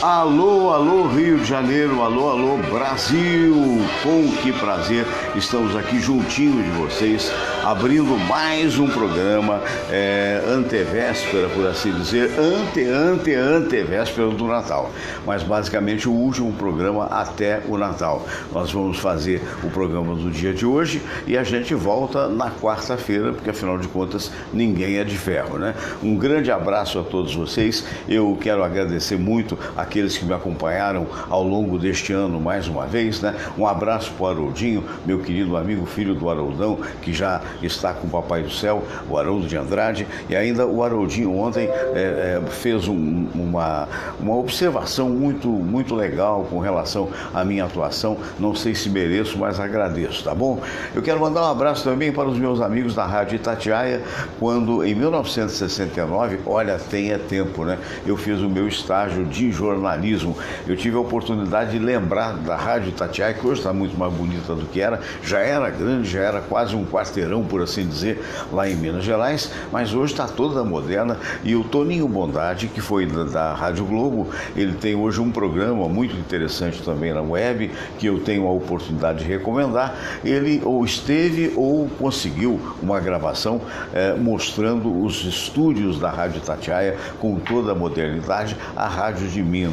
Alô, alô Rio de Janeiro, alô, alô Brasil, com que prazer estamos aqui juntinhos de vocês, abrindo mais um programa, antevéspera, por assim dizer, antevéspera do Natal, mas basicamente o último programa até o Natal. Nós vamos fazer o programa do dia de hoje e a gente volta na quarta-feira, porque afinal de contas ninguém é de ferro, né? Um grande abraço a todos vocês, eu quero agradecer muito aqueles que me acompanharam ao longo deste ano mais uma vez, né? Um abraço para o Haroldinho, meu querido amigo, filho do Haroldão, que já está com o Papai do Céu, o Haroldo de Andrade, e ainda o Haroldinho ontem fez uma observação muito legal com relação à minha atuação. Não sei se mereço, mas agradeço, tá bom? Eu quero mandar um abraço também para os meus amigos da Rádio Itatiaia, quando em 1969, olha, tem tempo, né? Eu fiz o meu estágio de jornalismo. Eu tive a oportunidade de lembrar da Rádio Itatiaia, que hoje está muito mais bonita do que era, já era grande, já era quase um quarteirão, por assim dizer, lá em Minas Gerais, mas hoje está toda moderna. E o Toninho Bondade, que foi da Rádio Globo, ele tem hoje um programa muito interessante também na web, que eu tenho a oportunidade de recomendar. Ele ou esteve ou conseguiu uma gravação mostrando os estúdios da Rádio Itatiaia com toda a modernidade, a Rádio de Minas.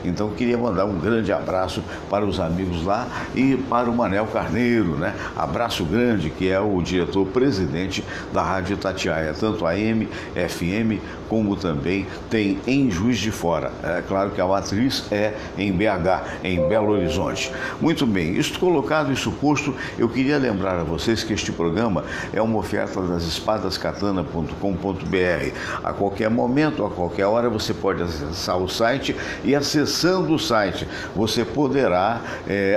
Então queria mandar um grande abraço para os amigos lá e para o Manel Carneiro, né? Abraço grande, que é o diretor-presidente da Rádio Itatiaia, tanto AM, FM, como também tem em Juiz de Fora. É claro que a matriz é em BH, em Belo Horizonte. Muito bem, isso colocado e suposto, eu queria lembrar a vocês que este programa é uma oferta das espadascatana.com.br. A qualquer momento, a qualquer hora, você pode acessar o site e, acessando o site, você poderá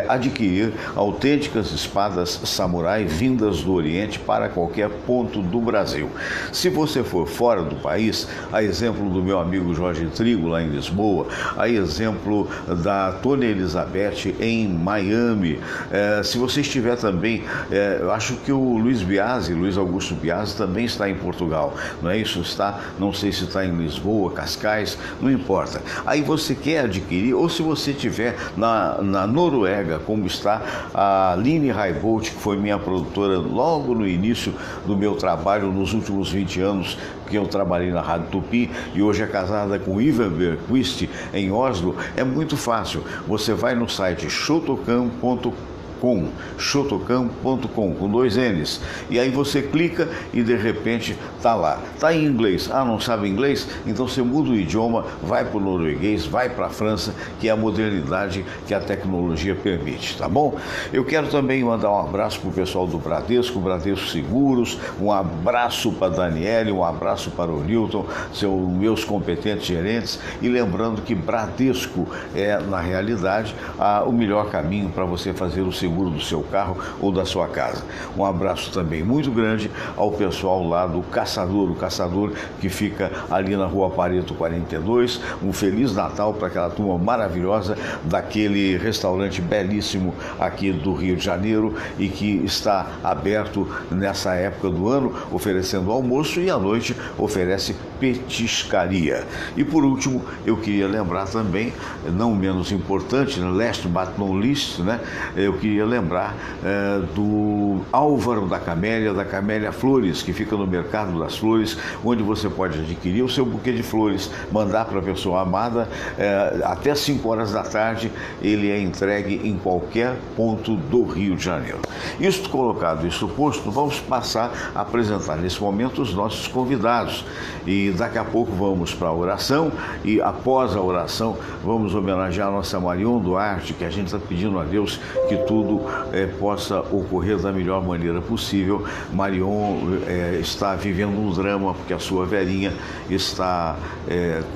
adquirir autênticas espadas samurai vindas do Oriente para qualquer ponto do Brasil. Se você for fora do país, a exemplo do meu amigo Jorge Trigo, lá em Lisboa, a exemplo da Tônia Elizabeth em Miami, se você estiver também, eu acho que o Luiz Augusto Biasi também está em Portugal, não é isso? Não sei se está em Lisboa, Cascais, não importa. Aí você quer adquirir, ou se você estiver na Noruega, como está a Aline Raibolt, que foi minha produtora logo no início do meu trabalho, nos últimos 20 anos que eu trabalhei na Rádio Tupi, e hoje é casada com Ivan Bergquist em Oslo. É muito fácil, você vai no site shotokan.com, com 2 N's, e aí você clica e de repente tá lá, tá em inglês. Não sabe inglês? Então você muda o idioma, vai para o norueguês, vai para a França, que é a modernidade que a tecnologia permite, tá bom? Eu quero também mandar um abraço para o pessoal do Bradesco Seguros, um abraço para a Daniele, um abraço para o Newton, meus competentes gerentes, e lembrando que Bradesco é, na realidade, o melhor caminho para você fazer o seguro do seu carro ou da sua casa. Um abraço também muito grande ao pessoal lá do Caçador, o Caçador que fica ali na Rua Pareto 42. Um Feliz Natal para aquela turma maravilhosa daquele restaurante belíssimo aqui do Rio de Janeiro e que está aberto nessa época do ano, oferecendo almoço, e à noite oferece petiscaria. E por último, eu queria lembrar também, não menos importante, last but not least, né? Eu queria lembrar do Álvaro da Camélia Flores, que fica no Mercado das Flores, onde você pode adquirir o seu buquê de flores, mandar para a pessoa amada, até 5 horas da tarde, ele é entregue em qualquer ponto do Rio de Janeiro. Isto colocado e suposto, vamos passar a apresentar nesse momento os nossos convidados, e daqui a pouco vamos para a oração, e após a oração vamos homenagear a nossa Marion Duarte, que a gente está pedindo a Deus que tudo possa ocorrer da melhor maneira possível. Marion está vivendo um drama, porque a sua velhinha está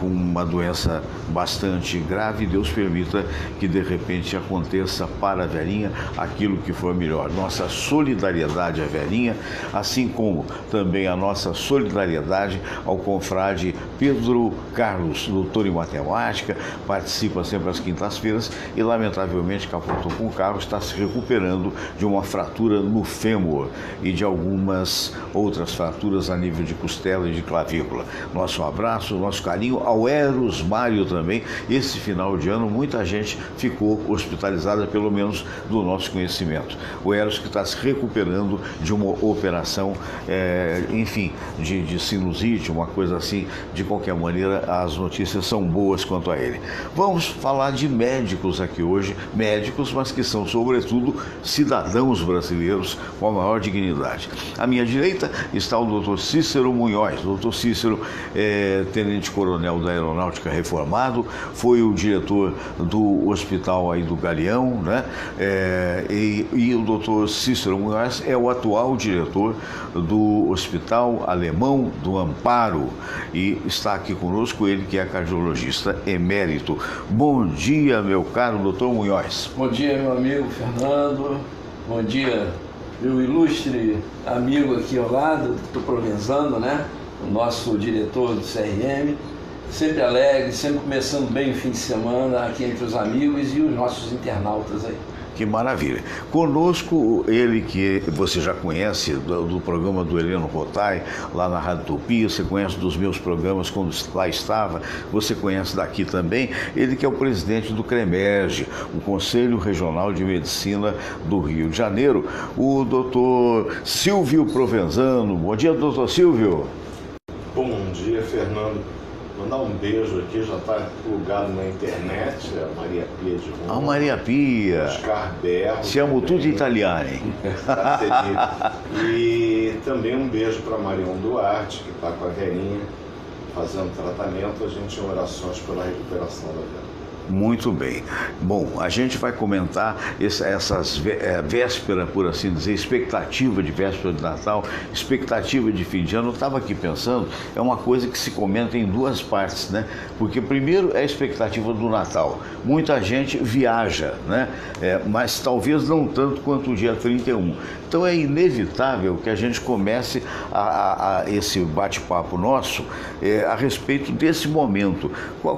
com uma doença bastante grave. Deus permita que de repente aconteça para a velhinha aquilo que for melhor. Nossa solidariedade à velhinha, assim como também a nossa solidariedade ao confrade Pedro Carlos, doutor em matemática, participa sempre às quintas-feiras e, lamentavelmente, capotou com o carro, está se recuperando de uma fratura no fêmur e de algumas outras fraturas a nível de costela e de clavícula. Nosso abraço, nosso carinho ao Eros Mário também. Esse final de ano, muita gente ficou hospitalizada, pelo menos do nosso conhecimento. O Eros que está se recuperando de uma operação, enfim, de sinusite, uma coisa assim. De qualquer maneira, as notícias são boas quanto a ele. Vamos falar de médicos aqui hoje, médicos, mas que são, sobretudo, cidadãos brasileiros com a maior dignidade. À minha direita está o doutor Cícero Munhoz. Doutor Cícero é tenente-coronel da Aeronáutica reformado, foi o diretor do hospital aí do Galeão, né? E o doutor Cícero Munhoz é o atual diretor do Hospital Alemão do Amparo e está aqui conosco ele que é cardiologista emérito. Bom dia, meu caro doutor Munhoz. Bom dia, meu amigo Fernando. Bom dia, meu ilustre amigo aqui ao lado, doutor Provenzano, né? O nosso diretor do CRM. Sempre alegre, sempre começando bem o fim de semana aqui entre os amigos e os nossos internautas aí. Que maravilha. Conosco, ele que você já conhece do programa do Heleno Rotai, lá na Rádio Tupi, você conhece dos meus programas quando lá estava, você conhece daqui também, ele que é o presidente do CREMERGE, o Conselho Regional de Medicina do Rio de Janeiro, o doutor Silvio Provenzano. Bom dia, doutor Silvio. Bom dia, Fernando. Mandar um beijo aqui, já está plugado na internet, a Maria Pia de Roma. A Maria Pia. Oscar Berro. Siamo tutti italiani. E também um beijo para Marion Duarte, que está com a velhinha fazendo tratamento. A gente em orações pela recuperação da velha. Muito bem. Bom, a gente vai comentar essas véspera, por assim dizer, expectativa de véspera de Natal, expectativa de fim de ano. Eu estava aqui pensando, é uma coisa que se comenta em duas partes, né? Porque primeiro é a expectativa do Natal. Muita gente viaja, né? Mas talvez não tanto quanto o dia 31. Então é inevitável que a gente comece a esse bate-papo nosso a respeito desse momento.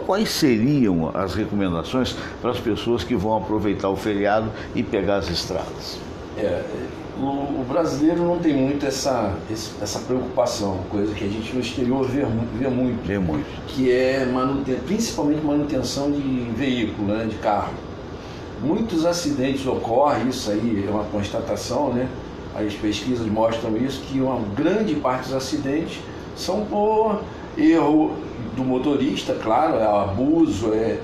Quais seriam as recomendações para as pessoas que vão aproveitar o feriado e pegar as estradas? O brasileiro não tem muito essa preocupação, coisa que a gente no exterior vê muito. Vê muito. Que é principalmente manutenção de veículo, né, de carro. Muitos acidentes ocorrem, isso aí é uma constatação, né? As pesquisas mostram isso, que uma grande parte dos acidentes são por erro do motorista, claro, é abuso, é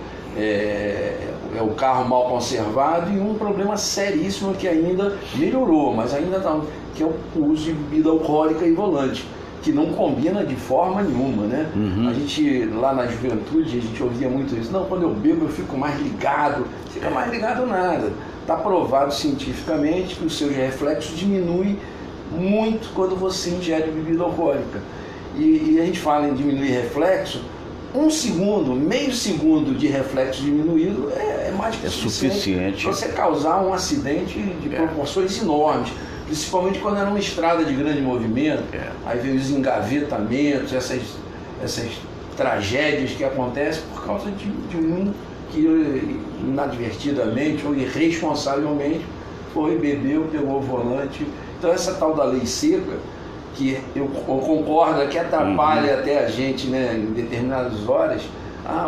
o carro mal conservado e um problema seríssimo que ainda melhorou, mas ainda não, que é o uso de bebida alcoólica e volante, que não combina de forma nenhuma, né? Uhum. A gente, lá na juventude, a gente ouvia muito isso. Não, quando eu bebo eu fico mais ligado. Fica mais ligado nada. Está provado cientificamente que os seus reflexos diminuem muito quando você ingere bebida alcoólica. E a gente fala em diminuir reflexo, 1 segundo, meio segundo de reflexo diminuído é mais que suficiente para você causar um acidente de proporções enormes. Principalmente quando era uma estrada de grande movimento, aí vem os engavetamentos, essas tragédias que acontecem por causa de um que inadvertidamente ou irresponsavelmente bebeu, pegou o volante. Então essa tal da lei seca, que eu concordo que atrapalha até a gente, né, em determinadas horas.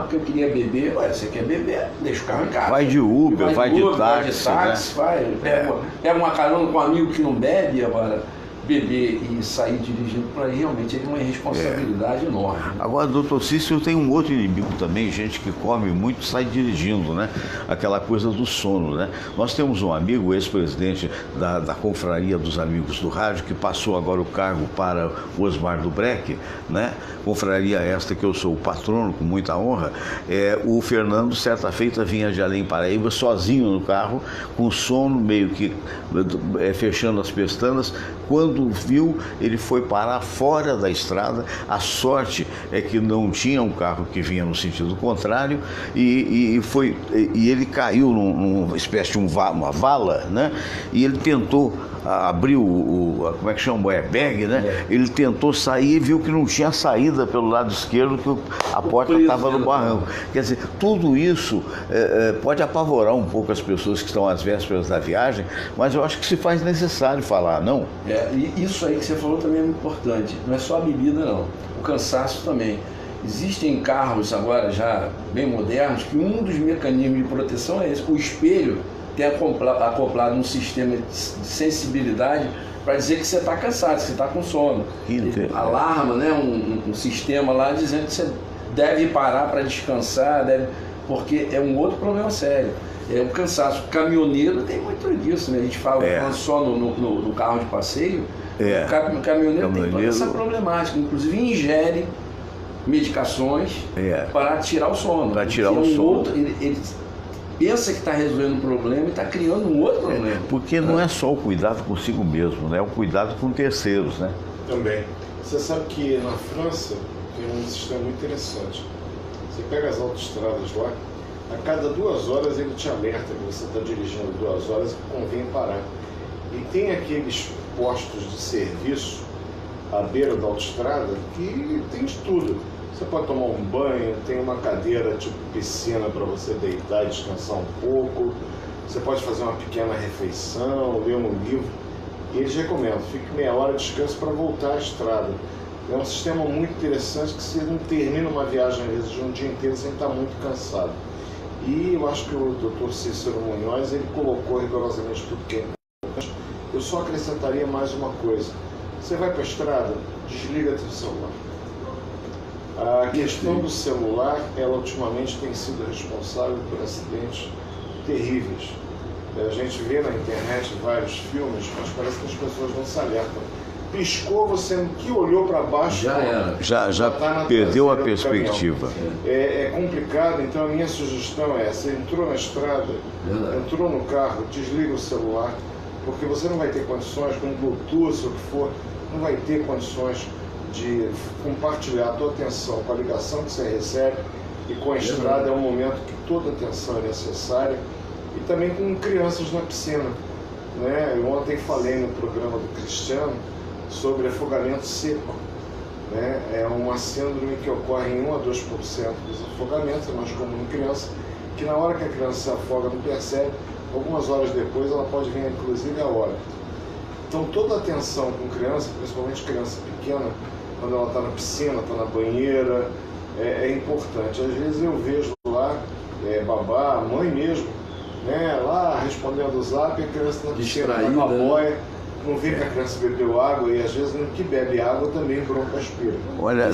Porque eu queria beber. Você quer beber? Deixa o carro em casa. Vai de Uber, vai de táxi, né? Pega uma carona com um amigo que não bebe. Agora, beber e sair dirigindo para realmente é uma irresponsabilidade enorme. Agora, doutor Cícero, tem um outro inimigo também, gente que come muito sai dirigindo, né? Aquela coisa do sono, né? Nós temos um amigo, ex-presidente da Confraria dos Amigos do Rádio, que passou agora o cargo para o Osmar do Breck, né? Confraria esta que eu sou o patrono, com muita honra. O Fernando, certa feita, vinha de Além Paraíba, sozinho no carro, com sono, meio que fechando as pestanas, quando viu, ele foi parar fora da estrada. A sorte é que não tinha um carro que vinha no sentido contrário e ele caiu numa espécie de uma vala, né? E ele tentou abrir como é que chama? O airbag, né? Ele tentou sair e viu que não tinha saída pelo lado esquerdo, que a porta estava no barranco. Quer dizer, tudo isso pode apavorar um pouco as pessoas que estão às vésperas da viagem, mas eu acho que se faz necessário falar, não? E isso aí que você falou também é muito importante. Não é só a bebida, não. O cansaço também. Existem carros agora já bem modernos que um dos mecanismos de proteção é esse. O espelho tem acoplado um sistema de sensibilidade para dizer que você está cansado, que você está com sono. Alarma, né, um sistema lá dizendo que você deve parar para descansar, porque é um outro problema sério. É o cansaço. O caminhoneiro tem muito disso, né? A gente fala só no carro de passeio. O caminhoneiro tem toda essa problemática, inclusive ingere medicações para tirar o sono. Para tirar o sono. Ele pensa que está resolvendo um problema e está criando um outro problema. Porque não é só o cuidado consigo mesmo, né? É o cuidado com terceiros, né? Também. Você sabe que na França tem um sistema muito interessante. Você pega as autoestradas lá, a cada 2 horas ele te alerta que você está dirigindo 2 horas e que convém parar. E tem aqueles postos de serviço à beira da autoestrada que tem de tudo. Você pode tomar um banho, tem uma cadeira tipo piscina para você deitar e descansar um pouco. Você pode fazer uma pequena refeição, ler um livro. E eles recomendam, fique meia hora de descanso para voltar à estrada. É um sistema muito interessante que você não termina uma viagem, às vezes, de um dia inteiro sem estar muito cansado. E eu acho que o Dr. Cícero Munhoz, ele colocou rigorosamente tudo que é importante. Eu só acrescentaria mais uma coisa. Você vai para a estrada, desliga teu celular. A questão do celular, ela ultimamente tem sido responsável por acidentes terríveis. A gente vê na internet vários filmes, mas parece que as pessoas não se alertam. Piscou, você que olhou para baixo, já tá perdeu a perspectiva. É complicado, então a minha sugestão é, você entrou na estrada, entrou no carro, desliga o celular, porque você não vai ter condições, com Bluetooth ou o que for, não vai ter condições de compartilhar a tua atenção com a ligação que você recebe, e com a estrada é um momento que toda atenção é necessária, e também com crianças na piscina, né? Eu ontem falei no programa do Cristiano sobre afogamento seco, né? É uma síndrome que ocorre em 1 a 2% dos afogamentos, é mais comum em criança, que na hora que a criança se afoga não percebe, algumas horas depois ela pode vir inclusive a óbito. Então toda atenção com criança, principalmente criança pequena, quando ela está na piscina, está na banheira, é importante. Às vezes eu vejo lá, babá, mãe mesmo, né, lá respondendo o zap, a criança na piscina, na boia, não vê que a criança bebeu água, e às vezes no que bebe água também broncoaspira.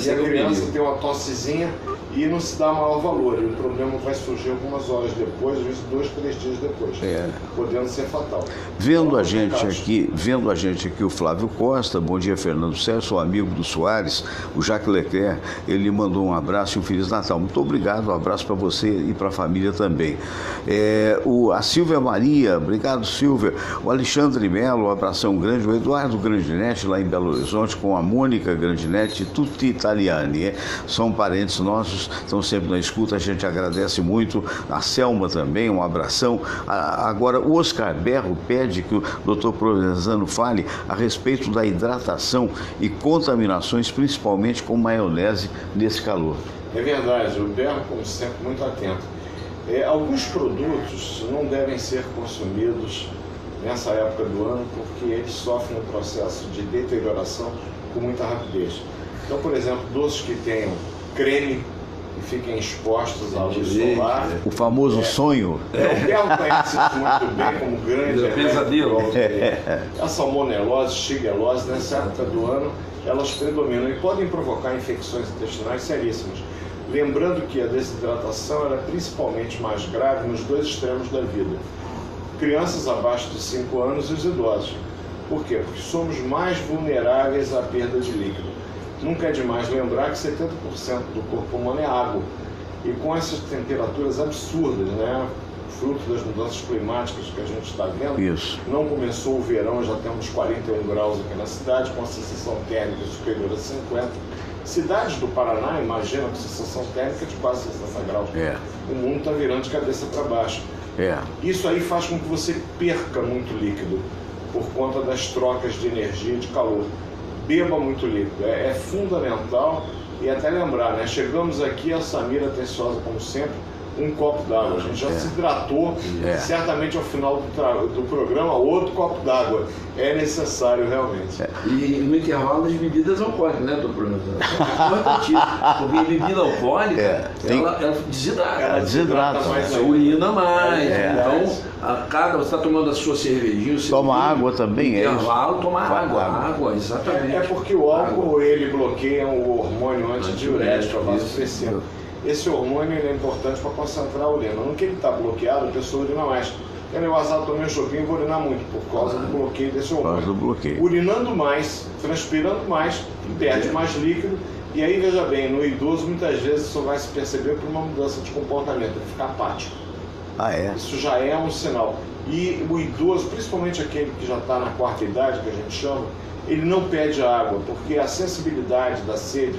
E a criança tem uma tossezinha e não se dá maior valor, e o problema vai surgir algumas horas depois, às vezes 2, 3 dias depois, podendo ser fatal. Vendo a gente aqui o Flávio Costa, bom dia Fernando Sérgio, sou amigo do Soares, o Jacques Leclerc, ele mandou um abraço e um Feliz Natal. Muito obrigado, um abraço para você e para a família também. A Silvia Maria, obrigado Silvia, o Alexandre Melo, um abração grande, o Eduardo Grandinetti lá em Belo Horizonte, com a Mônica Grandinetti, tutti italiani, são parentes nossos, estão sempre na escuta, a gente agradece muito, a Selma também, um abração. Agora, o Oscar Berro pede que o Dr. Provenzano fale a respeito da hidratação e contaminações, principalmente com maionese nesse calor. É verdade, o Berro, como sempre, muito atento. Alguns produtos não devem ser consumidos nessa época do ano, porque eles sofrem um processo de deterioração com muita rapidez. Então, por exemplo, doces que tenham creme e fiquem expostos à luz solar. O famoso sonho. O Berro conhece isso muito bem como grande pesadelo. A salmonelose, shigelose, nessa época do ano, elas predominam e podem provocar infecções intestinais seríssimas. Lembrando que a desidratação era principalmente mais grave nos 2 extremos da vida. Crianças abaixo de 5 anos e os idosos. Por quê? Porque somos mais vulneráveis à perda de líquido. Nunca é demais lembrar que 70% do corpo humano é água. E com essas temperaturas absurdas, né? fruto das mudanças climáticas que a gente está vendo. Isso. Não começou o verão, já temos 41 graus aqui na cidade, com a sensação térmica superior a 50. Cidades do Paraná, imagina com sensação térmica de quase 60 graus. O mundo está virando de cabeça para baixo. Isso aí faz com que você perca muito líquido por conta das trocas de energia e de calor. Beba muito líquido, é fundamental. E até lembrar, né? Chegamos aqui, a Samira atenciosa como sempre, um copo d'água. A gente já se hidratou, certamente ao final do programa, outro copo d'água. É necessário realmente. E no intervalo das bebidas alcoólicas, né, doutor Bruno? Porque bebida alcoólica, ela desidrata. Ela desidrata mais, urina mais. Então, você está tomando a sua cervejinha, toma água também. No intervalo, toma água, exatamente. É porque o álcool, ele bloqueia o hormônio antidiurético, a vasopressina. Esse hormônio ele é importante para concentrar a urina. No que ele está bloqueado, a pessoa urina mais. Eu azar, tomei um chopinho e vou urinar muito, por causa do bloqueio desse hormônio. Urinando mais, transpirando mais, perde mais líquido. E aí, veja bem, no idoso, muitas vezes isso vai se perceber por uma mudança de comportamento, ele fica apático. Isso já é um sinal. E o idoso, principalmente aquele que já está na quarta idade, que a gente chama, ele não pede água, porque a sensibilidade da sede,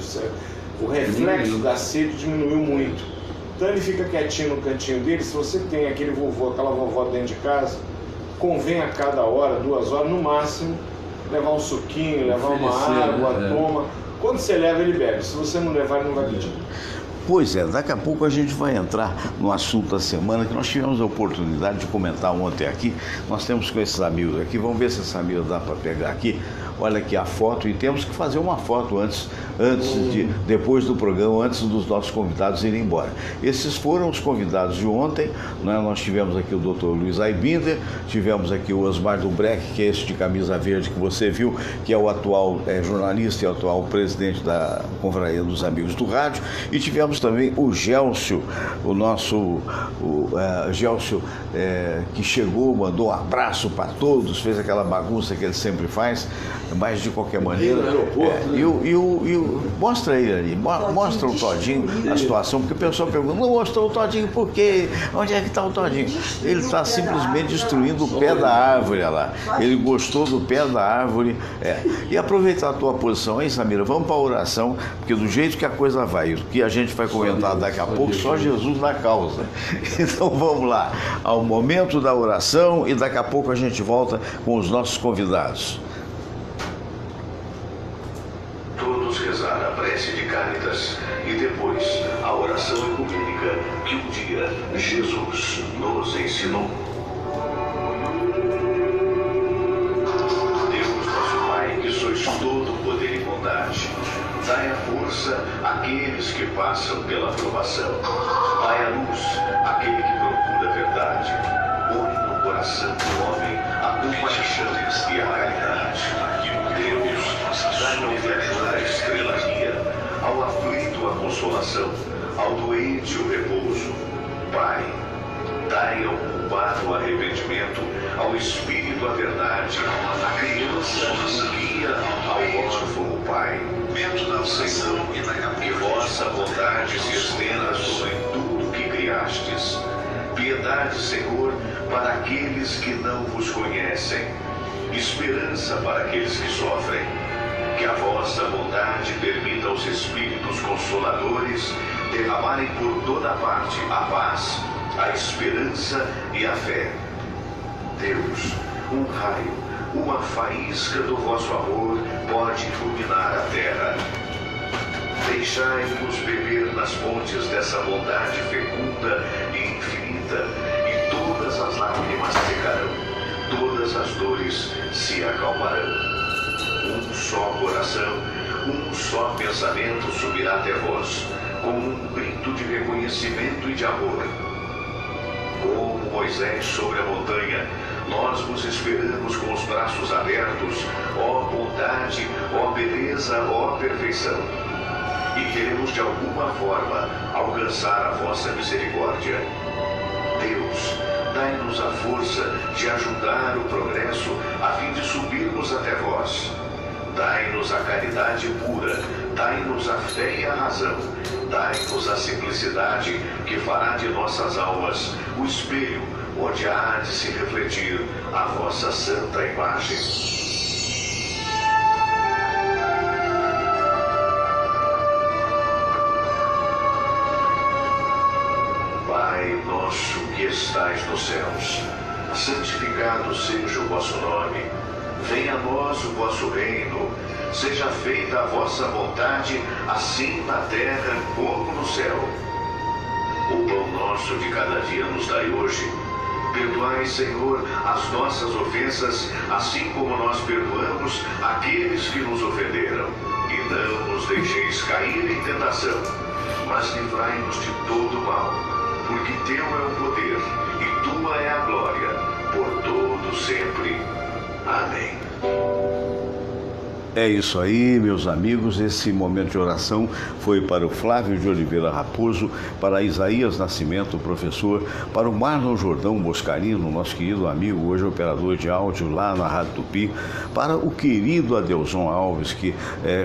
o reflexo da sede diminuiu muito. Então ele fica quietinho no cantinho dele. Se você tem aquele vovô, aquela vovó dentro de casa, convém a cada hora, 2 horas, no máximo, levar um suquinho, levar uma água, toma. Quando você leva, ele bebe. Se você não levar, ele não vai pedir. Pois é, daqui a pouco a gente vai entrar no assunto da semana, que nós tivemos a oportunidade de comentar ontem aqui. Nós temos com esses amigos aqui, vamos ver se essa amiga dá para pegar aqui. Olha aqui a foto, e temos que fazer uma foto depois do programa, antes dos nossos convidados irem embora. Esses foram os convidados de ontem, né? Nós tivemos aqui o Dr. Luiz Aibinder, tivemos aqui o Osmar Dubreck, que é esse de camisa verde que você viu, que é o atual jornalista e o atual presidente da Confraria dos Amigos do Rádio, e tivemos também o Gélcio, o nosso Gélcio, que chegou, mandou um abraço para todos, fez aquela bagunça que ele sempre faz, mas de qualquer maneira. Mostra ele ali, mostra o Todinho, a situação, porque o pessoal pergunta, não mostrou o Todinho por quê? Onde é que está o Todinho? Ele está simplesmente destruindo o pé da árvore, olha lá. Ele gostou do pé da árvore. E aproveitar a tua posição aí, Samira, vamos para a oração, porque do jeito que a coisa vai, o que a gente vai comentar daqui a pouco, só Jesus na causa. Então vamos lá, ao momento da oração, e daqui a pouco a gente volta com os nossos convidados. Rezar a prece de Cáritas e depois a oração ecumênica que um dia Jesus nos ensinou. Deus nosso Pai, que sois todo poder e bondade, dai a força àqueles que passam pela provação. Dai a luz àquele que procura a verdade. Põe no coração do homem a compaixão e a caridade. Deus, dai ao viajor a estrela guia, ao aflito a consolação, ao doente o repouso. Pai, dai ao culpado o arrependimento, ao espírito a verdade, à criança o guia, ao órfão o Pai. Senhor, que vossa bondade se estenda sobre tudo que criastes. Piedade, Senhor, para aqueles que não vos conhecem. Esperança para aqueles que sofrem. Que a vossa bondade permita aos Espíritos Consoladores derramarem por toda parte a paz, a esperança e a fé. Deus, um raio, uma faísca do vosso amor pode iluminar a terra. Deixai-nos beber nas fontes dessa bondade fecunda e infinita, e todas as lágrimas secarão, todas as dores se acalmarão. Um só coração, um só pensamento subirá até vós, como um grito de reconhecimento e de amor. Como Moisés sobre a montanha, nós vos esperamos com os braços abertos, ó bondade, ó beleza, ó perfeição. E queremos de alguma forma alcançar a vossa misericórdia. Deus, dai-nos a força de ajudar o progresso a fim de subirmos até vós. Dai-nos a caridade pura, Dai-nos a fé e a razão, dai-nos a simplicidade que fará de nossas almas o espelho onde há de se refletir a vossa santa imagem. Pai nosso que estais nos céus, santificado seja o vosso nome. Venha a nós o vosso reino. Seja feita a vossa vontade, assim na terra como no céu. O pão nosso de cada dia nos dai hoje. Perdoai, Senhor, as nossas ofensas, assim como nós perdoamos aqueles que nos ofenderam. E não nos deixeis cair em tentação, mas livrai-nos de todo mal. Porque teu é o poder, e tua é a glória, por todo sempre. Amém. É isso aí, meus amigos. Esse momento de oração foi para o Flávio de Oliveira Raposo, para Isaías Nascimento, professor, para o Marlon Jordão Boscarino, nosso querido amigo, hoje operador de áudio lá na Rádio Tupi, para o querido Adelson Alves, que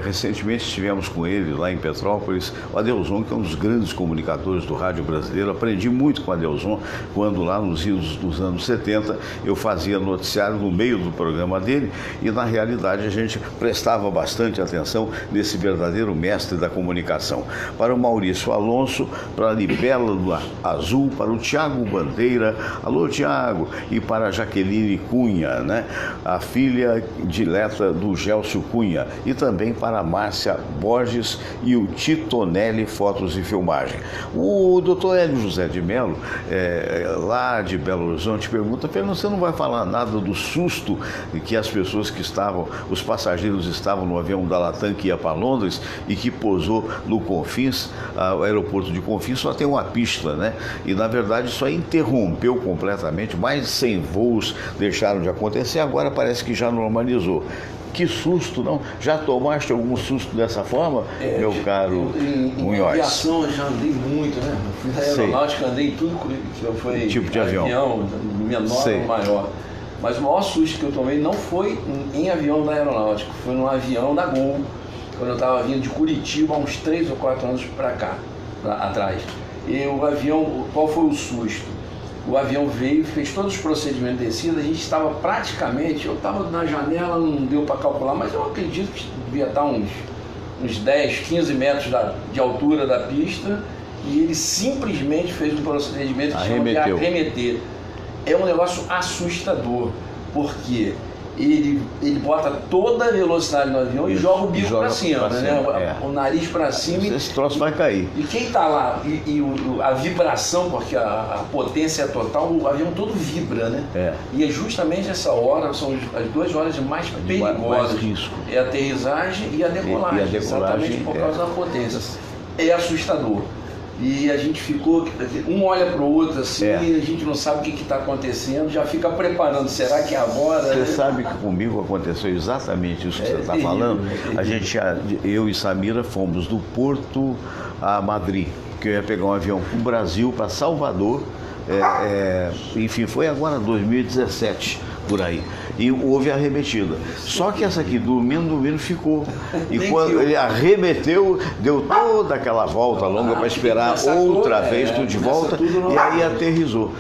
recentemente estivemos com ele lá em Petrópolis. O Adelson, que é um dos grandes comunicadores do rádio brasileiro. Aprendi muito com o Adelson quando lá nos idos dos anos 70 eu fazia noticiário no meio do programa dele, e na realidade a gente prestava bastante atenção nesse verdadeiro mestre da comunicação. Para o Maurício Alonso, para a Libélula Azul, para o Tiago Bandeira, alô Tiago, e para a Jaqueline Cunha, né? A filha dileta do Gélcio Cunha, e também para a Márcia Borges e o Titonelli Fotos e Filmagem. O doutor Hélio José de Mello, lá de Belo Horizonte, pergunta: Fernando, você não vai falar nada do susto que as pessoas que estavam, os passageiros estavam no avião da Latam que ia para Londres e que pousou no Confins, o aeroporto de Confins só tem uma pista, né? E na verdade isso aí interrompeu completamente, mais de 100 voos deixaram de acontecer, agora parece que já normalizou. Que susto, não? Já tomaste algum susto dessa forma, meu caro Munhoz? Em aviação eu já andei muito, né? Fui na aeronáutica, andei em tudo que foi tipo de avião menor ou maior. Mas o maior susto que eu tomei não foi em avião da aeronáutica, foi num avião da Gol, quando eu estava vindo de Curitiba há uns 3 ou 4 anos para cá, atrás. E o avião, qual foi o susto? O avião veio, fez todos os procedimentos de descida, a gente estava praticamente, eu estava na janela, não deu para calcular, mas eu acredito que devia estar uns 10, 15 metros de altura da pista, e ele simplesmente fez um procedimento que chama de arremeter. É um negócio assustador, porque ele bota toda a velocidade no avião e joga o bico para cima, né? O nariz para cima. Esse troço vai cair. E quem está lá, a vibração, porque a potência é total, o avião todo vibra, né? E é justamente essa hora, são as 2 horas mais perigosas. É a aterrissagem e a decolagem, exatamente por causa da potência. É assustador. E a gente ficou, um olha para o outro assim, e a gente não sabe o que está acontecendo, já fica preparando, será que é agora? Você sabe que comigo aconteceu exatamente isso que você está falando? Eu e Samira fomos do Porto a Madrid, que eu ia pegar um avião para o Brasil, para Salvador, enfim, foi agora 2017, por aí. E houve a arremetida. Só que essa aqui, dormindo, ficou. E quando ele arremeteu, deu toda aquela volta longa para esperar outra vez tudo de volta, e aí aterrissou.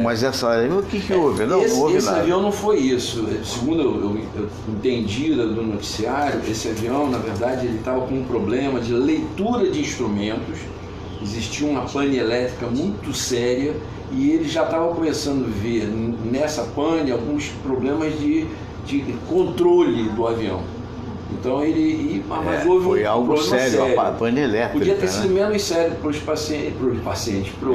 Mas o que houve? Não houve esse nada. Avião não foi isso. Segundo eu entendi do noticiário, esse avião, na verdade, ele estava com um problema de leitura de instrumentos. Existia uma pane elétrica muito séria, e ele já estava começando a ver nessa pane alguns problemas de controle do avião. Então mas houve foi algo sério, a pane elétrica. Podia ter sido menos sério para os pacientes, para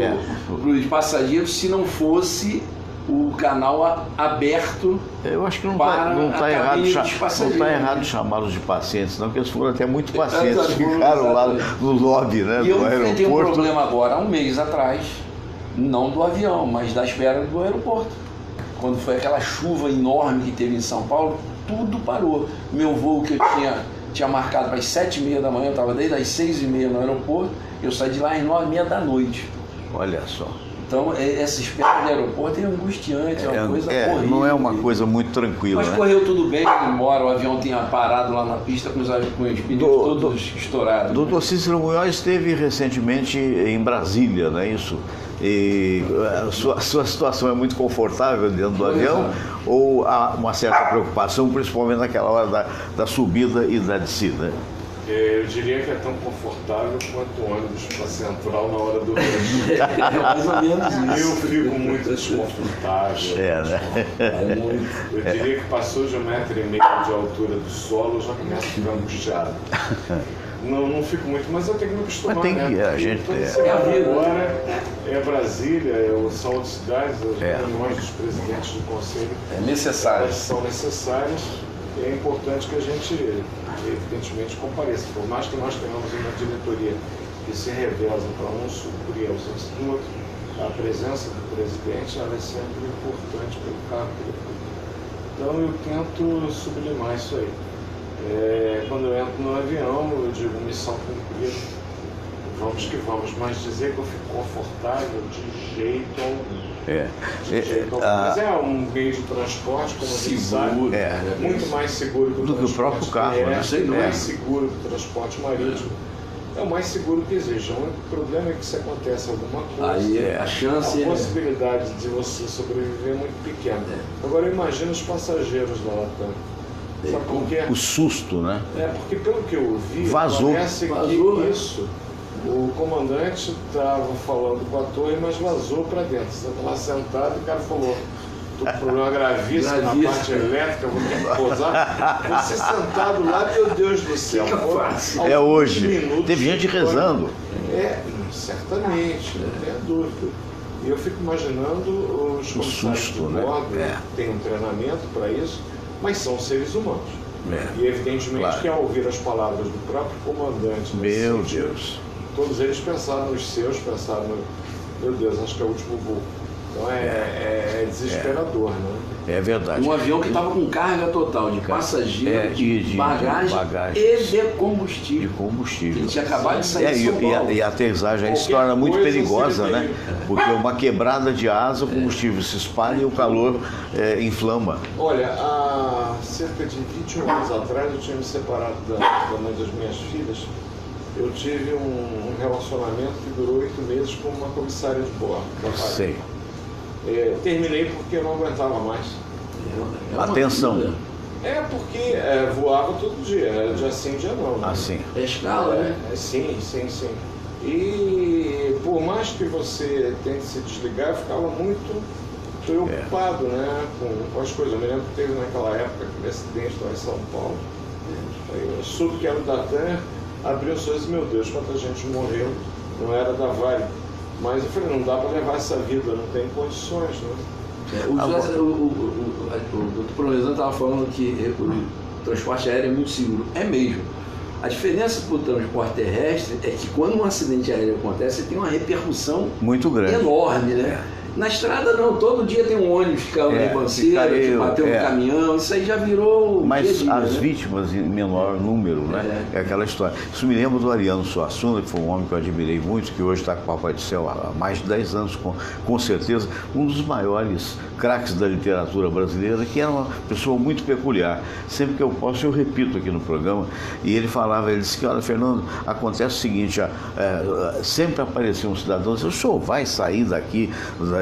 os passageiros, se não fosse o canal aberto. Eu acho que não está errado chamá-los de pacientes, não, porque eles foram até muito pacientes, ficaram lá no lobby, né, do aeroporto. Eu enfrentei um problema agora, há um mês atrás, não do avião, mas da espera do aeroporto. Quando foi aquela chuva enorme que teve em São Paulo, tudo parou. Meu voo que eu tinha marcado para as 7h30 da manhã, eu estava desde as 6h30 no aeroporto, eu saí de lá às 9h30 da noite. Olha só. Então, essa espera de aeroporto é angustiante, é uma coisa horrível. Não é uma coisa muito tranquila. Mas correu tudo bem, embora o avião tenha parado lá na pista com os pneus todos estourados. Doutor Cícero Munhoz esteve recentemente em Brasília, não é isso? E a sua situação é muito confortável dentro do avião ou há uma certa preocupação, principalmente naquela hora da subida e da descida? Eu diria que é tão confortável quanto o ônibus para Central na hora do rush. Mais ou menos isso. Eu fico muito desconfortável. Né? Eu diria que passou de 1,5 metro de altura do solo, eu já começo a ficar angustiado. Não fico muito, mas eu tenho que me acostumar. Mas tem que a gente agora é Brasília, são outras cidades, as reuniões dos presidentes do conselho são necessárias. E é importante que a gente, evidentemente, compareça. Por mais que nós tenhamos uma diretoria que se reveza para um suprir a ausência do outro, a presença do presidente ela é sempre importante pelo cargo que ele ocupa. Então eu tento sublimar isso aí. Quando eu entro no avião, eu digo missão cumprida, vamos que vamos, mas dizer que eu fico confortável de jeito algum. Mas é um meio de transporte, como você sabe, muito mais seguro do que o próprio carro, mais seguro que o transporte marítimo. É o mais seguro que existe. O único problema é que se acontece alguma coisa, aí a possibilidade de você sobreviver é muito pequena. Agora imagina os passageiros da Latam. Sabe por quê? O susto, né? Porque pelo que eu vi, vazou. Parece que isso. O comandante estava falando com a torre, mas vazou para dentro. Você estava lá sentado e o cara falou: estou com problema gravíssimo na parte elétrica, vou ter que pousar. Você sentado lá, meu Deus do céu. É hoje. Teve gente rezando. Certamente, não tenha dúvida. E eu fico imaginando os comissários de bordo, tem um treinamento para isso, mas são seres humanos. E evidentemente que ao ouvir as palavras do próprio comandante, meu Deus, todos eles pensaram nos seus, pensaram, meu Deus, acho que é o último voo. Então é desesperador, né? É verdade. Um avião que estava com carga total de passageiros, de bagagem e de combustível. Ele tinha acabado de sair de São Paulo. E a aterrissagem se torna muito perigosa, né? Porque uma quebrada de asa, o combustível se espalha e o calor inflama. Olha, há cerca de 21 anos atrás eu tinha me separado da mãe das minhas filhas. Eu tive um relacionamento que durou 8 meses com uma comissária de bordo. Sei. Terminei porque eu não aguentava mais. Atenção. Porque voava todo dia, era dia sim, dia não. Né? Assim. É escala, né? Sim. E por mais que você tente se desligar, eu ficava muito preocupado né, com as coisas. Eu me lembro que teve naquela época aquele acidente lá em São Paulo. Eu soube que era o da TAM, abri os olhos e, meu Deus, quanta gente morreu, não era da Vale. Mas eu falei, não dá para levar essa vida, não tem condições, né? O doutor Provezano estava falando que o transporte aéreo é muito seguro. É mesmo. A diferença para o transporte terrestre é que quando um acidente aéreo acontece, tem uma repercussão muito grande, enorme, né? Na estrada não, todo dia tem um ônibus que caiu na ribanceira, que bateu no caminhão, isso aí já virou... Mas dia, as né? vítimas em menor número, né? É aquela história. Isso me lembra do Ariano Suassuna, que foi um homem que eu admirei muito, que hoje está com o Papai do Céu há mais de 10 anos, com certeza, um dos maiores craques da literatura brasileira, que era uma pessoa muito peculiar. Sempre que eu posso, eu repito aqui no programa, e ele disse que, olha, Fernando, acontece o seguinte, sempre aparecia um cidadão, disse, o senhor vai sair daqui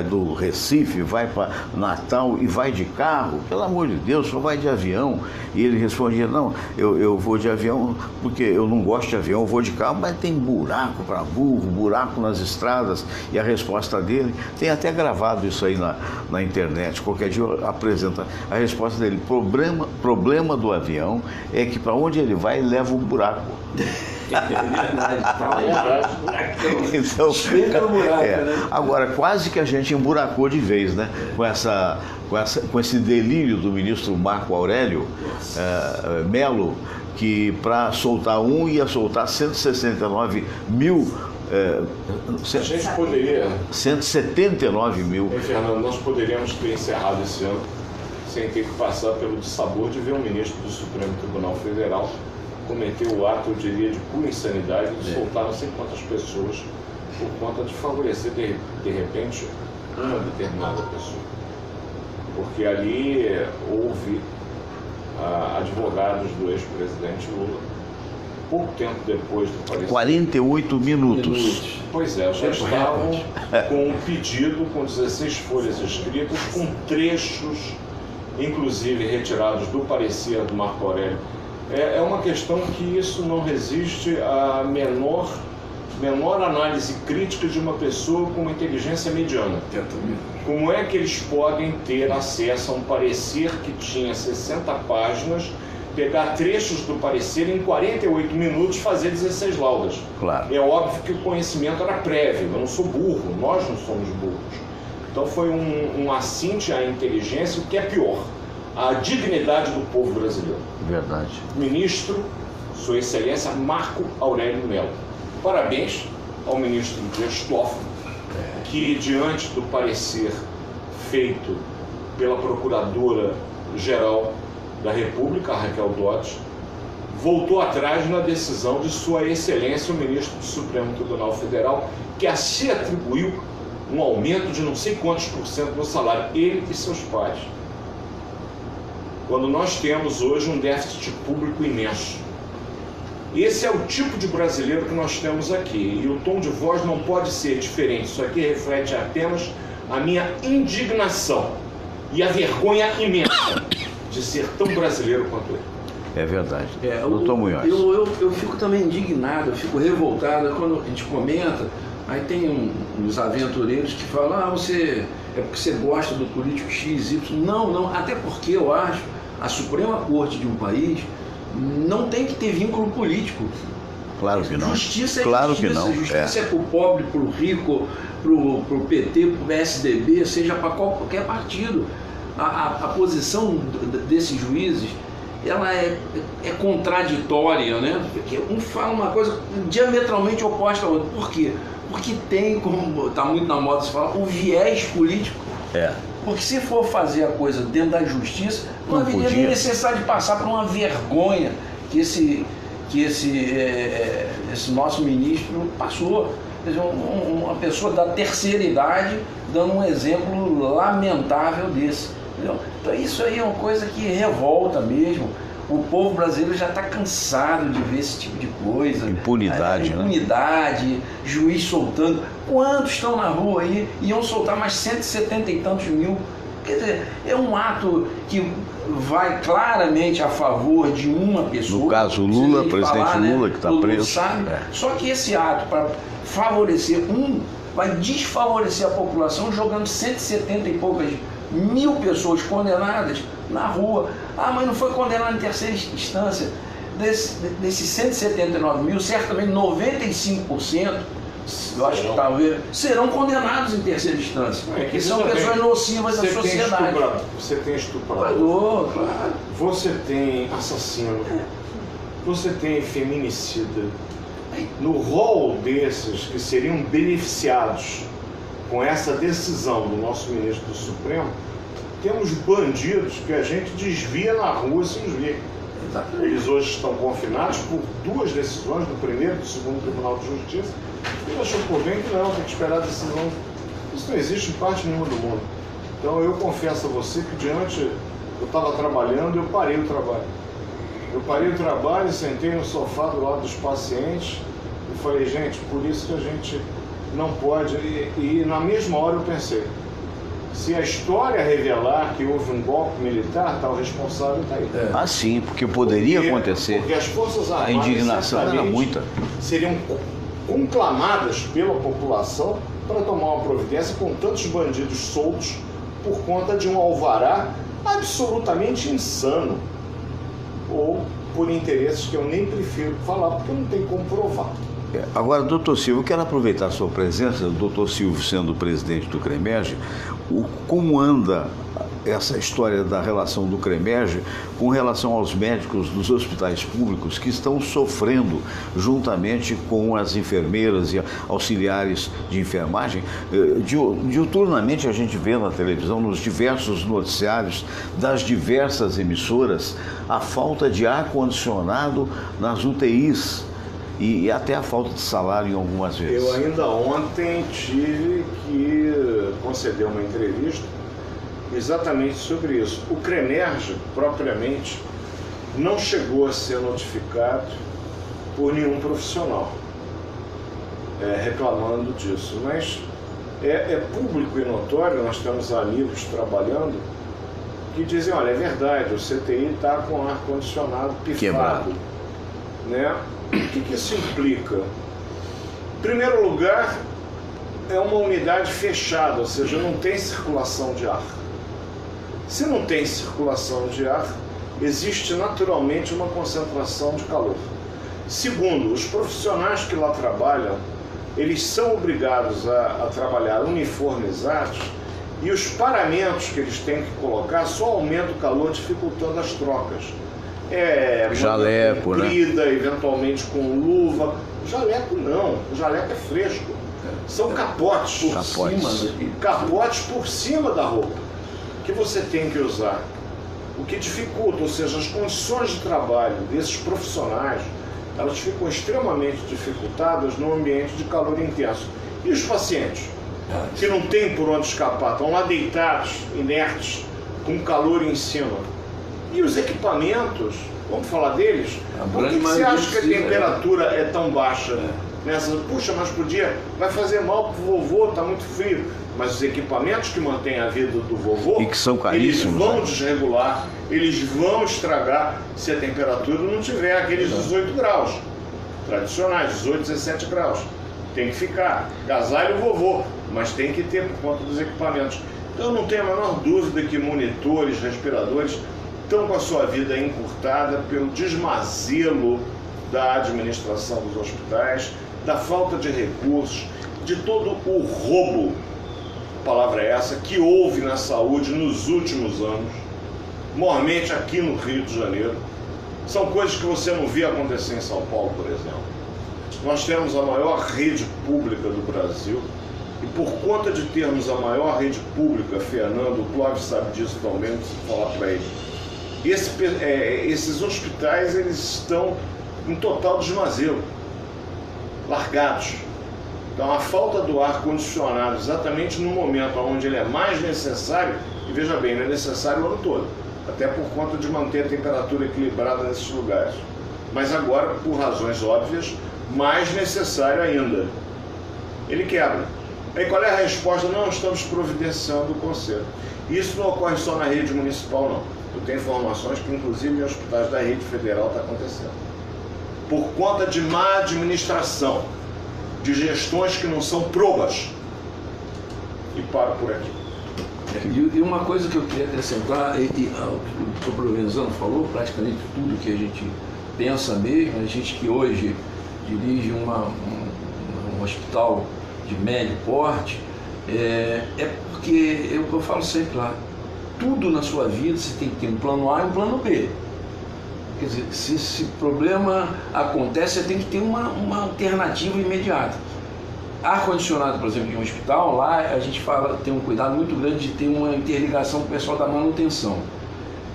do Recife, vai para Natal e vai de carro? Pelo amor de Deus, só vai de avião. E ele respondia, não, eu vou de avião porque eu não gosto de avião, eu vou de carro, mas tem buraco para burro, buraco nas estradas. E a resposta dele, tem até gravado isso aí na internet, qualquer dia apresenta a resposta dele, problema do avião é que para onde ele vai, ele leva um buraco. Então, agora, quase que a gente emburacou de vez, né? Com esse delírio do ministro Marco Aurélio Melo, que para soltar ia soltar 169 mil. A gente poderia. 179 mil. Fernando, nós poderíamos ter encerrado esse ano sem ter que passar pelo dissabor de ver um ministro do Supremo Tribunal Federal cometeu o ato, eu diria, de pura insanidade de soltar não sei quantas pessoas por conta de favorecer, de repente, uma determinada pessoa. Porque ali houve advogados do ex-presidente Lula, pouco tempo depois do parecer. 48 minutos. Pois é, já estavam com um pedido com 16 folhas escritas, com trechos, inclusive retirados do parecer do Marco Aurélio. É uma questão que isso não resiste à menor análise crítica de uma pessoa com uma inteligência mediana. Como é que eles podem ter acesso a um parecer que tinha 60 páginas, pegar trechos do parecer em 48 minutos e fazer 16 laudas? Claro. É óbvio que o conhecimento era prévio, eu não sou burro, nós não somos burros. Então foi um assinte à inteligência, o que é pior, a dignidade do povo brasileiro. Verdade. Ministro, Sua Excelência Marco Aurélio Mello. Parabéns ao ministro Dias Toffoli, que diante do parecer feito pela Procuradora-Geral da República, a Raquel Dodge, voltou atrás na decisão de Sua Excelência, o ministro do Supremo Tribunal Federal, que se atribuiu um aumento de não sei quantos % no salário, ele e seus pais. Quando nós temos hoje um déficit público imenso. Esse é o tipo de brasileiro que nós temos aqui, e o tom de voz não pode ser diferente. Isso aqui reflete apenas a minha indignação e a vergonha imensa de ser tão brasileiro quanto ele. É verdade. Doutor Munhoz. Eu fico também indignado, eu fico revoltado quando a gente comenta, aí tem uns aventureiros que falam, é porque você gosta do político X, Y. Não, até porque eu acho a Suprema Corte de um país não tem que ter vínculo político. Claro que não. Justiça é claro justiça. Que não. Justiça é para o pobre, para o rico, para o PT, para o PSDB, seja para qualquer partido. A posição desses juízes, ela é contraditória, né? Porque um fala uma coisa diametralmente oposta à outra. Por quê? Porque tem, como está muito na moda se falar, o viés político. Porque se for fazer a coisa dentro da justiça, não haveria nem necessidade de passar por uma vergonha que esse nosso ministro passou. Quer dizer, uma pessoa da terceira idade dando um exemplo lamentável desse. Entendeu? Então isso aí é uma coisa que revolta mesmo. O povo brasileiro já está cansado de ver esse tipo de coisa. Impunidade, né? Impunidade, juiz soltando. Quantos estão na rua aí? Iam soltar mais 170 e tantos mil. Quer dizer, é um ato que vai claramente a favor de uma pessoa. No caso, Lula, presidente Lula, que está preso. Sabe? Só que esse ato, para favorecer vai desfavorecer a população, jogando 170 e poucas mil pessoas condenadas na rua. Mas não foi condenado em terceira instância. Desses 179 mil, certamente 95%, eu acho que talvez, serão condenados em terceira instância. Que são pessoas nocivas da sociedade. Você tem estuprador, claro. Você tem assassino, você tem feminicida. No rol desses que seriam beneficiados com essa decisão do nosso ministro do Supremo, temos bandidos que a gente desvia na rua sem os ver. Eles hoje estão confinados por 2 decisões, do primeiro e do segundo Tribunal de Justiça, e achou por bem que não, tem que esperar a decisão. Isso não existe em parte nenhuma do mundo. Então eu confesso a você que eu estava trabalhando, eu parei o trabalho. Eu parei o trabalho, sentei no sofá do lado dos pacientes e falei, gente, por isso que a gente não pode. E na mesma hora eu pensei, se a história revelar que houve um golpe militar, tal responsável está aí. Sim, porque poderia acontecer. Porque as Forças Armadas, a indignação era muita. Seriam conclamadas pela população para tomar uma providência com tantos bandidos soltos por conta de um alvará absolutamente insano, ou por interesses que eu nem prefiro falar, porque não tem como provar. Agora, doutor Silvio, eu quero aproveitar a sua presença, o doutor Silvio sendo o presidente do CREMERGE, como anda essa história da relação do CREMERGE com relação aos médicos dos hospitais públicos que estão sofrendo juntamente com as enfermeiras e auxiliares de enfermagem. Diuturnamente a gente vê na televisão, nos diversos noticiários das diversas emissoras, a falta de ar-condicionado nas UTIs. e até a falta de salário em algumas vezes. Eu ainda ontem tive que conceder uma entrevista exatamente sobre isso. O CREMERGE, propriamente, não chegou a ser notificado por nenhum profissional reclamando disso, mas é público e notório, nós temos amigos trabalhando que dizem, olha, é verdade, o CTI está com ar-condicionado pifado, né? O que isso implica? Em primeiro lugar, é uma unidade fechada, ou seja, não tem circulação de ar. Se não tem circulação de ar, existe naturalmente uma concentração de calor. Segundo, os profissionais que lá trabalham, eles são obrigados a trabalhar uniformizados e os paramentos que eles têm que colocar só aumentam o calor, dificultando as trocas. Jaleco, comprida, né? Eventualmente com luva. Jaleco não, o jaleco é fresco. São capotes por cima da roupa que você tem que usar. O que dificulta, ou seja, as condições de trabalho desses profissionais, elas ficam extremamente dificultadas no ambiente de calor intenso. E os pacientes, que não tem por onde escapar, estão lá deitados, inertes, com calor em cima. E os equipamentos, vamos falar deles? Por que você acha que a temperatura é tão baixa? Puxa, mas vai fazer mal pro vovô, está muito frio. Mas os equipamentos que mantêm a vida do vovô, e que são caríssimos, eles vão desregular, eles vão estragar se a temperatura não tiver aqueles 18 graus tradicionais, 18, 17 graus. Tem que ficar, agasalho o vovô, mas tem que ter por conta dos equipamentos. Então eu não tenho a menor dúvida que monitores, respiradores estão com a sua vida encurtada pelo desmazelo da administração dos hospitais, da falta de recursos, de todo o roubo, a palavra é essa, que houve na saúde nos últimos anos, mormente aqui no Rio de Janeiro. São coisas que você não vê acontecer em São Paulo, por exemplo. Nós temos a maior rede pública do Brasil e por conta de termos a maior rede pública, Fernando, o Clóvis sabe disso também, não preciso falar para ele, esses hospitais eles estão em total desmazelo, largados. Então a falta do ar-condicionado exatamente no momento onde ele é mais necessário, e veja bem, não é necessário o ano todo, até por conta de manter a temperatura equilibrada nesses lugares. Mas agora, por razões óbvias, mais necessário ainda. Ele quebra. Aí qual é a resposta? Não estamos providenciando o conserto. Isso não ocorre só na rede municipal, não. Eu tenho informações que inclusive em hospitais da rede federal está acontecendo. Por conta de má administração, de gestões que não são probas. E paro por aqui. E uma coisa que eu queria acrescentar, o que o Provenzano falou, praticamente tudo que a gente pensa mesmo, a gente que hoje dirige um hospital de médio porte, é porque eu falo sempre lá, tudo na sua vida você tem que ter um plano A e um plano B. Quer dizer, se esse problema acontece, você tem que ter uma alternativa imediata. Ar-condicionado, por exemplo, em um hospital, lá a gente tem um cuidado muito grande de ter uma interligação com o pessoal da manutenção.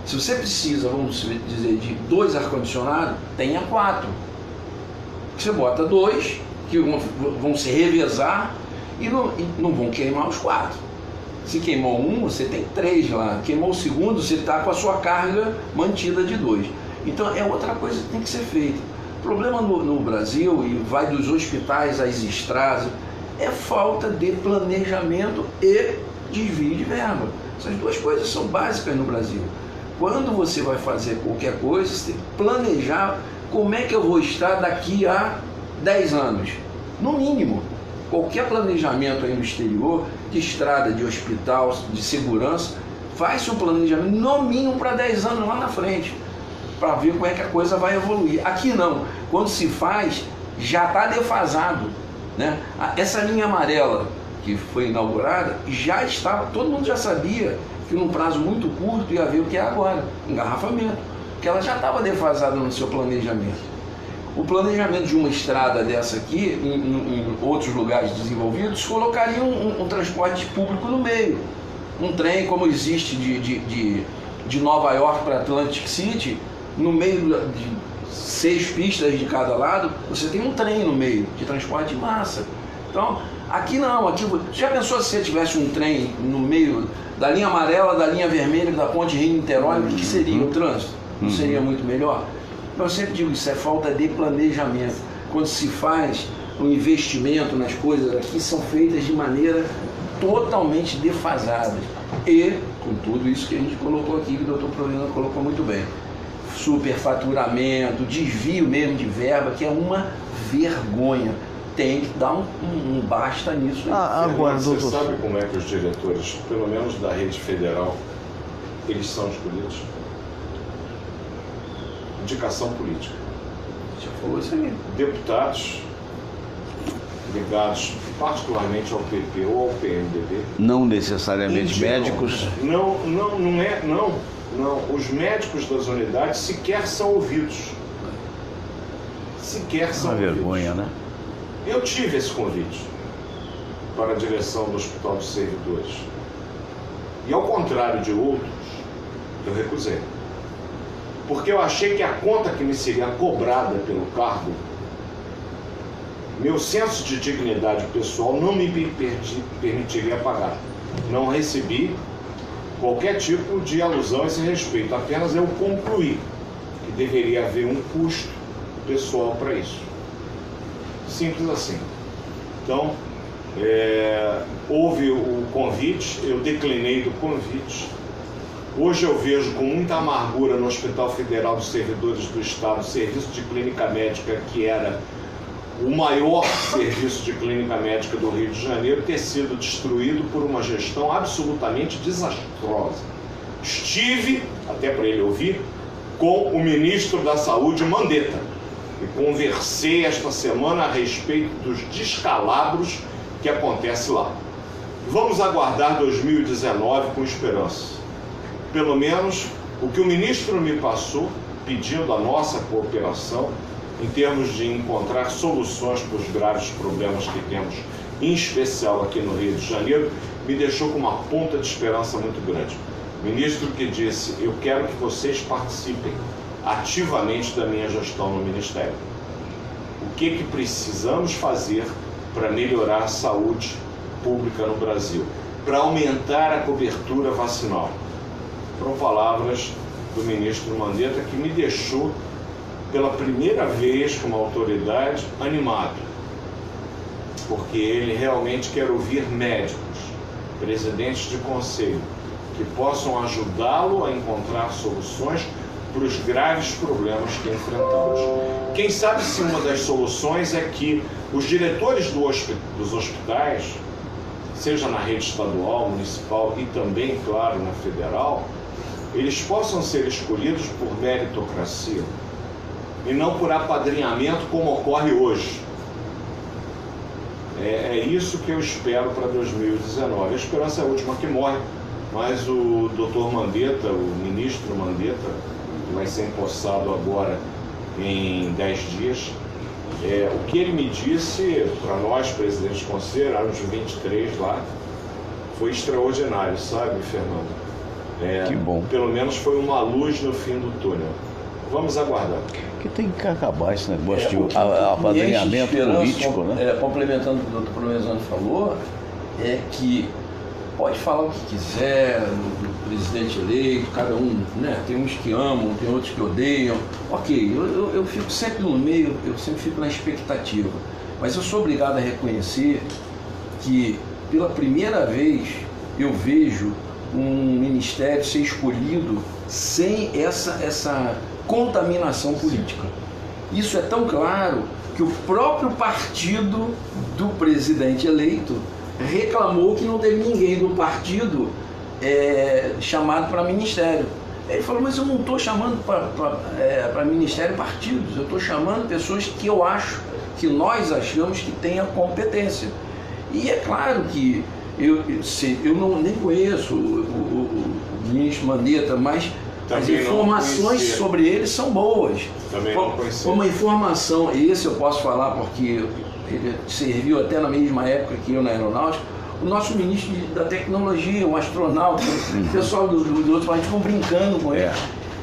Se você precisa, vamos dizer, de 2 ar-condicionados, tenha 4. Você bota 2, que vão se revezar e não vão queimar os 4. Se queimou um, você tem 3 lá. Queimou o segundo, você está com a sua carga mantida de 2. Então é outra coisa que tem que ser feita. O problema no Brasil, e vai dos hospitais às estradas, é falta de planejamento e desvio de verba. Essas duas coisas são básicas no Brasil. Quando você vai fazer qualquer coisa, você tem que planejar como é que eu vou estar daqui a 10 anos. No mínimo, qualquer planejamento aí no exterior, de estrada, de hospital, de segurança, faz-se um planejamento no mínimo para 10 anos lá na frente, para ver como é que a coisa vai evoluir. Aqui não, quando se faz, já está defasado, né? Essa linha amarela que foi inaugurada, já estava, todo mundo já sabia que num prazo muito curto ia haver o que é agora, engarrafamento, porque ela já estava defasada no seu planejamento. O planejamento de uma estrada dessa aqui, em outros lugares desenvolvidos, colocaria um transporte público no meio, um trem como existe de Nova York para Atlantic City, no meio 6 pistas de cada lado, você tem um trem no meio de transporte de massa. Então, aqui não, aqui já pensou se você tivesse um trem no meio da linha amarela, da linha vermelha, da ponte Rio-Niterói, o que seria o trânsito? Não seria muito melhor? Eu sempre digo, isso é falta de planejamento. Quando se faz um investimento nas coisas aqui, são feitas de maneira totalmente defasada. E, com tudo isso que a gente colocou aqui, que o doutor Provino colocou muito bem, superfaturamento, desvio mesmo de verba, que é uma vergonha. Tem que dar um basta nisso. Agora, você sabe como é que os diretores, pelo menos da rede federal, eles são escolhidos? Indicação política. Já falou isso aí. Deputados ligados particularmente ao PP ou ao PMDB. Não necessariamente médicos. Não. Os médicos das unidades sequer são ouvidos. Sequer são ouvidos. Uma vergonha, né? Eu tive esse convite para a direção do Hospital dos Servidores. E ao contrário de outros, eu recusei. Porque eu achei que a conta que me seria cobrada pelo cargo, meu senso de dignidade pessoal não me permitiria pagar. Não recebi qualquer tipo de alusão a esse respeito, apenas eu concluí que deveria haver um custo pessoal para isso. Simples assim. Então, houve o convite, eu declinei do convite. Hoje eu vejo com muita amargura no Hospital Federal dos Servidores do Estado, serviço de clínica médica, que era o maior serviço de clínica médica do Rio de Janeiro, ter sido destruído por uma gestão absolutamente desastrosa. Estive, até para ele ouvir, com o ministro da Saúde, Mandetta, e conversei esta semana a respeito dos descalabros que acontece lá. Vamos aguardar 2019 com esperança. Pelo menos o que o ministro me passou, pedindo a nossa cooperação, em termos de encontrar soluções para os graves problemas que temos, em especial aqui no Rio de Janeiro, me deixou com uma ponta de esperança muito grande. O ministro que disse: eu quero que vocês participem ativamente da minha gestão no Ministério. O que precisamos fazer para melhorar a saúde pública no Brasil, para aumentar a cobertura vacinal? Foram palavras do ministro Mandetta que me deixou, pela primeira vez como autoridade, animado, porque ele realmente quer ouvir médicos, presidentes de conselho, que possam ajudá-lo a encontrar soluções para os graves problemas que enfrentamos. Quem sabe se uma das soluções é que os diretores dos hospitais, seja na rede estadual, municipal e também, claro, na federal, eles possam ser escolhidos por meritocracia e não por apadrinhamento, como ocorre hoje. É isso que eu espero para 2019. A esperança é a última que morre, mas o doutor Mandetta, o ministro Mandetta, que vai ser empossado agora em 10 dias, o que ele me disse para nós, presidentes de conselho, anos 23 lá, foi extraordinário, sabe, Fernando? Que bom. Pelo menos foi uma luz no fim do túnel. Vamos aguardar. Que tem que acabar esse negócio de apadrinhamento político, né? Complementando o que o doutor Provenzano falou, é que pode falar o que quiser do presidente eleito, cada um, né? Tem uns que amam, tem outros que odeiam. Ok, eu fico sempre no meio, eu sempre fico na expectativa. Mas eu sou obrigado a reconhecer que, pela primeira vez, eu vejo um ministério ser escolhido sem essa contaminação política. Isso é tão claro que o próprio partido do presidente eleito reclamou que não teve ninguém do partido chamado para ministério. Ele falou: mas eu não estou chamando para ministério partidos, eu estou chamando pessoas que eu acho, que nós achamos que tenham competência. E é claro que eu nem conheço o ministro Mandetta, mas as informações sobre ele são boas. Também não conheci. Uma informação, esse eu posso falar porque ele serviu até na mesma época que eu na aeronáutica, o nosso ministro da tecnologia, um astronauta, o pessoal dos outros países ficam brincando com ele.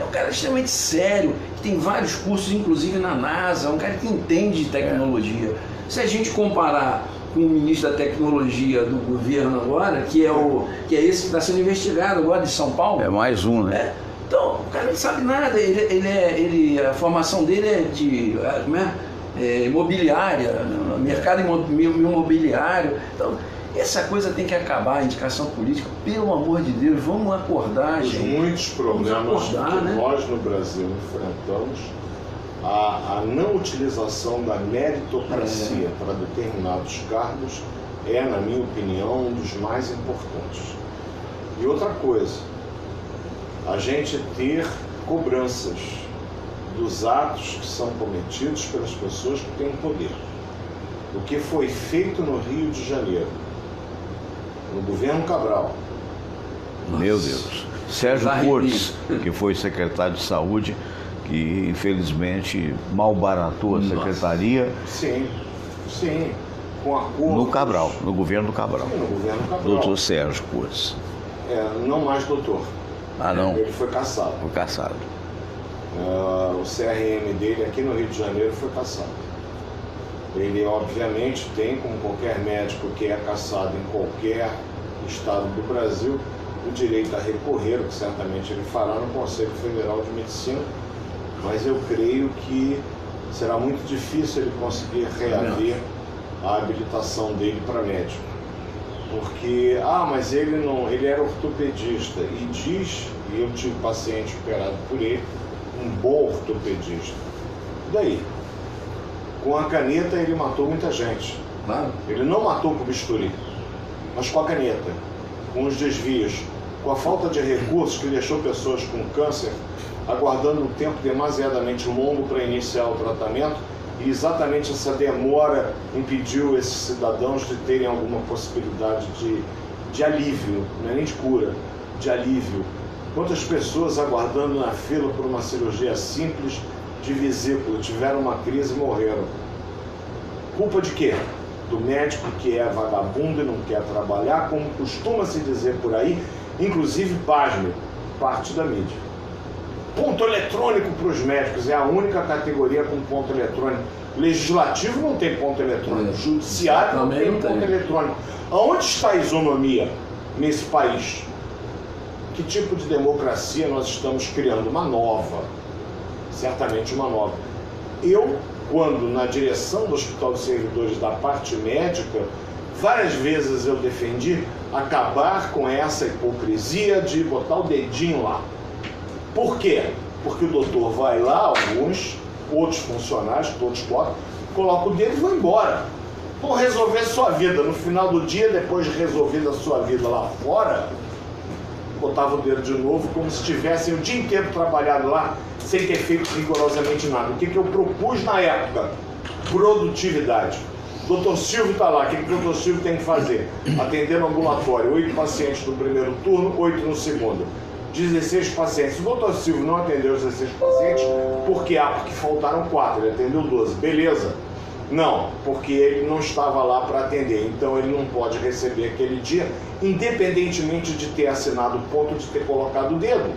É um cara extremamente sério, que tem vários cursos, inclusive na NASA, um cara que entende de tecnologia. Se a gente comparar com o ministro da Tecnologia do governo agora, que é esse que está sendo investigado agora de São Paulo. É mais um, né? Então, o cara não sabe nada, a formação dele é de imobiliária, mercado imobiliário. Então, essa coisa tem que acabar, a indicação política, pelo amor de Deus, vamos acordar, gente. Muitos problemas que nós no Brasil enfrentamos, a não utilização da meritocracia para determinados cargos é, na minha opinião, um dos mais importantes. E outra coisa, a gente ter cobranças dos atos que são cometidos pelas pessoas que têm poder. O que foi feito no Rio de Janeiro, no governo Cabral. Meu Deus. Sérgio Cortes, que foi secretário de Saúde, que infelizmente malbaratou a secretaria. Sim, com acordo. No Cabral, no governo do Cabral. Sim, no governo Cabral. Doutor Sérgio Cortes. Não mais doutor. Ah, não? Ele foi cassado. Foi cassado. O CRM dele aqui no Rio de Janeiro foi cassado. Ele, obviamente, tem, como qualquer médico que é cassado em qualquer estado do Brasil, o direito a recorrer, o que certamente ele fará no Conselho Federal de Medicina, mas eu creio que será muito difícil ele conseguir reaver a habilitação dele para médico. Porque, mas ele era ortopedista e diz, e eu tive paciente operado por ele, um bom ortopedista. E daí? Com a caneta ele matou muita gente. Claro. Ele não matou com bisturi, mas com a caneta, com os desvios, com a falta de recursos que deixou pessoas com câncer aguardando um tempo demasiadamente longo para iniciar o tratamento, e exatamente essa demora impediu esses cidadãos de terem alguma possibilidade de alívio, não é nem de cura, de alívio. Quantas pessoas aguardando na fila por uma cirurgia simples de vesícula tiveram uma crise e morreram? Culpa de quê? Do médico que é vagabundo e não quer trabalhar, como costuma se dizer por aí, inclusive, pasme, parte da mídia. Ponto eletrônico para os médicos, é a única categoria com ponto eletrônico. Legislativo não tem ponto eletrônico, judiciário não tem ponto eletrônico. Aonde está a isonomia nesse país? Que tipo de democracia nós estamos criando? Uma nova, certamente uma nova. Eu, quando na direção do Hospital dos Servidores da parte médica, várias vezes eu defendi acabar com essa hipocrisia de botar o dedinho lá. Por quê? Porque o doutor vai lá, alguns, outros funcionários, todos botam, coloca o dedo e vai embora. Por resolver sua vida. No final do dia, depois de resolver a sua vida lá fora, botava o dedo de novo, como se tivessem o dia inteiro trabalhado lá, sem ter feito rigorosamente nada. O que eu propus na época? Produtividade. O doutor Silvio está lá, o que o doutor Silvio tem que fazer? Atender no ambulatório, 8 pacientes no primeiro turno, 8 no segundo. 16 pacientes. O doutor Silvio não atendeu os 16 pacientes, por quê? Porque faltaram 4, ele atendeu 12. Beleza? Não, porque ele não estava lá para atender, então ele não pode receber aquele dia, independentemente de ter assinado o ponto, de ter colocado o dedo.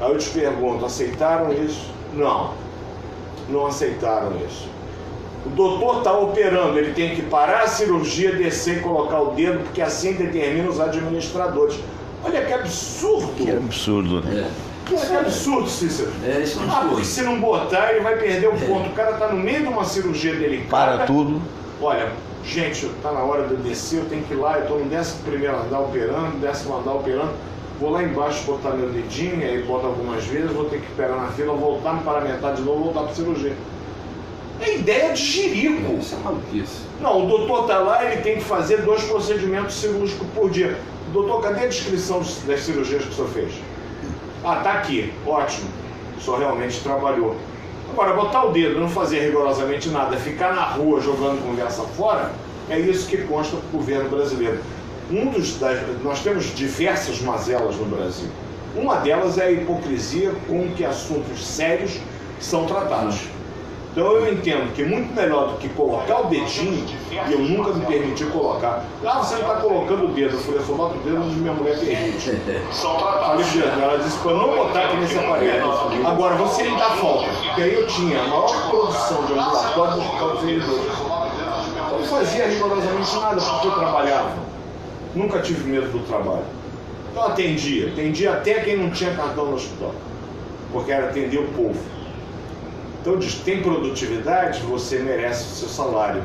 Aí eu te pergunto, aceitaram isso? Não, não aceitaram isso. O doutor está operando, ele tem que parar a cirurgia, descer e colocar o dedo, porque assim determinam os administradores. Olha que absurdo! Que absurdo, né? Que absurdo, Cícero. Isso é um absurdo. Porque se não botar, ele vai perder o ponto. O cara está no meio de uma cirurgia delicada. Para tudo. Olha, gente, está na hora de eu descer, eu tenho que ir lá, eu estou no 11º andar operando, 10º andar operando. Vou lá embaixo botar meu dedinho, aí boto algumas vezes, vou ter que esperar na fila, voltar, me paramentar de novo, voltar para a cirurgia. É ideia de jirico. Isso é maluquice. Não, o doutor está lá, ele tem que fazer 2 procedimentos cirúrgicos por dia. Doutor, cadê a descrição das cirurgias que o senhor fez? Ah, tá aqui. Ótimo. O senhor realmente trabalhou. Agora, botar o dedo, não fazer rigorosamente nada, ficar na rua jogando conversa fora, é isso que consta para o governo brasileiro. Nós temos diversas mazelas no Brasil. Uma delas é a hipocrisia com que assuntos sérios são tratados. Então eu entendo que é muito melhor do que colocar o dedinho, e eu nunca me permiti colocar. Ah, você não está colocando o dedo. Eu falei, eu só boto o dedo onde minha mulher permite. Falei pro dedo, ela disse para não botar aqui nesse aparelho. Agora, você me dá folga, porque aí eu tinha a maior produção de ambulatório do Hospital dos Servidores. Eu não fazia rigorosamente nada, porque eu trabalhava. Nunca tive medo do trabalho. Então atendia até quem não tinha cartão no hospital, porque era atender o povo. Então diz, tem produtividade, você merece o seu salário.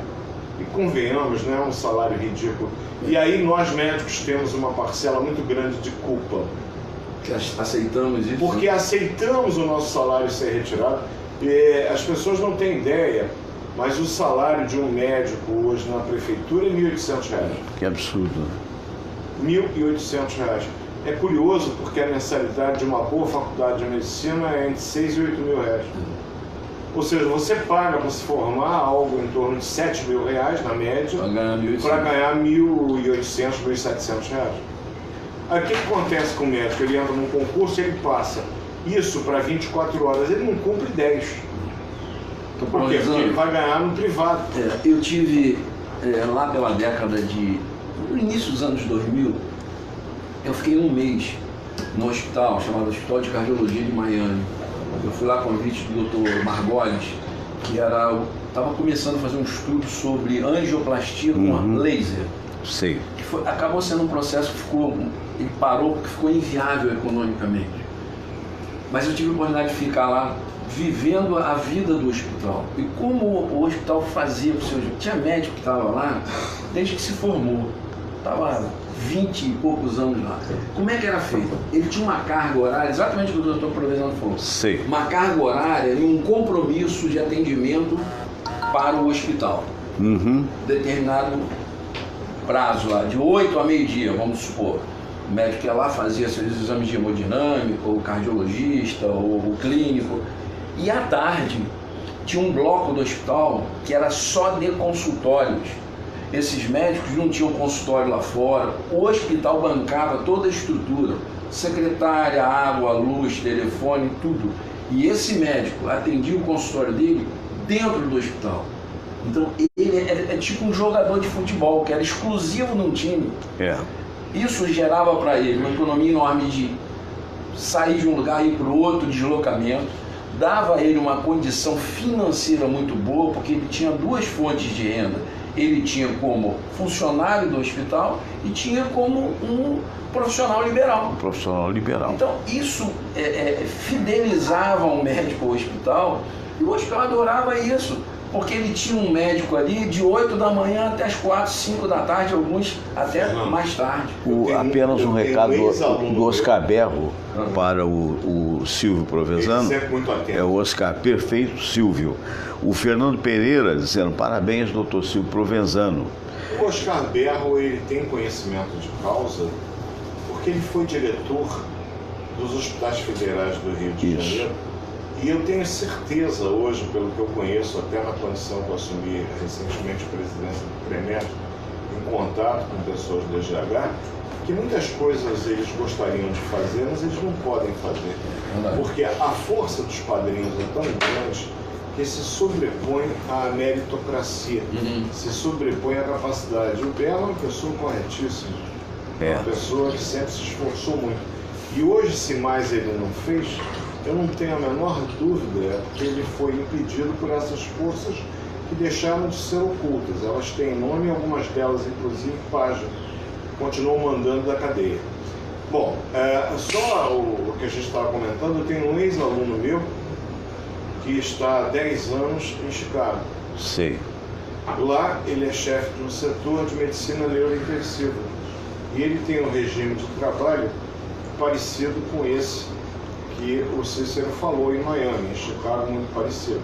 E convenhamos, não é um salário ridículo. E aí nós médicos temos uma parcela muito grande de culpa. Que aceitamos isso. Porque aceitamos o nosso salário ser retirado. E as pessoas não têm ideia, mas o salário de um médico hoje na prefeitura é R$ 1.800. Que absurdo. R$ 1.800. É curioso porque a mensalidade de uma boa faculdade de medicina é entre 6 e 8 mil reais. Ou seja, você paga para se formar algo em torno de 7 mil reais na média para ganhar 1.800, 1.700 reais. Aí o que acontece com o médico? Ele entra num concurso e ele passa isso para 24 horas, ele não cumpre 10. Por quê? Porque ele vai ganhar no privado. Eu tive lá pela década de... no início dos anos 2000, eu fiquei um mês no hospital, chamado Hospital de Cardiologia de Miami. Eu fui lá a convite do Dr. Margolis, que estava começando a fazer um estudo sobre angioplastia com laser. Sei. Que acabou sendo um processo que ele parou porque ficou inviável economicamente. Mas eu tive a oportunidade de ficar lá vivendo a vida do hospital. E como o hospital fazia o seu... Tinha médico que estava lá desde que se formou. Estava 20 e poucos anos lá. Como é que era feito? Ele tinha uma carga horária, exatamente o que o doutor Provenzano falou. Sei. Uma carga horária e um compromisso de atendimento para o hospital. Determinado prazo lá, de 8 a meio-dia, vamos supor. O médico ia lá, fazia seus exames de hemodinâmica, o cardiologista, o clínico. E à tarde tinha um bloco do hospital que era só de consultórios. Esses médicos não tinham consultório lá fora, o hospital bancava toda a estrutura, secretária, água, luz, telefone, tudo. E esse médico atendia o consultório dele dentro do hospital. Então ele é tipo um jogador de futebol, que era exclusivo num time. Isso gerava para ele uma economia enorme de sair de um lugar e ir para o outro, deslocamento. Dava a ele uma condição financeira muito boa, porque ele tinha duas fontes de renda. Ele tinha como funcionário do hospital e tinha como um profissional liberal. Então isso fidelizava o médico ao hospital, e o hospital adorava isso, porque ele tinha um médico ali de 8 da manhã até as 4, 5 da tarde, alguns até mais tarde. Apenas um recado do Oscar Berro para o Silvio Provenzano. É o Oscar Perfeito Silvio. O Fernando Pereira dizendo, parabéns, doutor Silvio Provenzano. O Oscar Berro, ele tem conhecimento de causa, porque ele foi diretor dos hospitais federais do Rio de Janeiro. E eu tenho certeza hoje, pelo que eu conheço, até na condição que eu assumi recentemente a presidência do CREMET, em contato com pessoas do GH, que muitas coisas eles gostariam de fazer, mas eles não podem fazer. Porque a força dos padrinhos é tão grande que se sobrepõe à meritocracia, se sobrepõe à capacidade. O Belo é uma pessoa corretíssima, uma pessoa que sempre se esforçou muito. E hoje, se mais ele não fez, eu não tenho a menor dúvida que ele foi impedido por essas forças que deixaram de ser ocultas. Elas têm nome, algumas delas, inclusive, página. Continuam mandando da cadeia. Bom, só o que a gente estava comentando, eu tenho um ex-aluno meu que está há 10 anos em Chicago. Sei. Lá ele é chefe de um setor de medicina neurointensiva. E ele tem um regime de trabalho parecido com esse que o Cícero falou em Miami, em Chicago, muito parecido.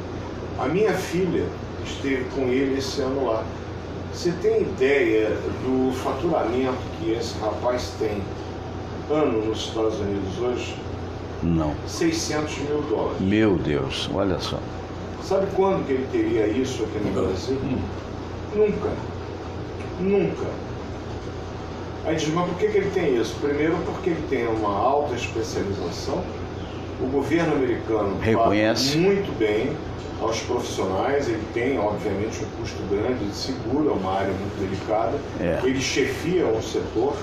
A minha filha esteve com ele esse ano lá. Você tem ideia do faturamento que esse rapaz tem ano nos Estados Unidos hoje? Não. $600 mil. Meu Deus, olha só. Sabe quando que ele teria isso aqui no Brasil? Nunca. Nunca. Aí diz, mas por que ele tem isso? Primeiro porque ele tem uma alta especialização, o governo americano reconhece muito bem, aos profissionais. Ele tem, obviamente, um custo grande de seguro, é uma área muito delicada. Ele chefia um setor.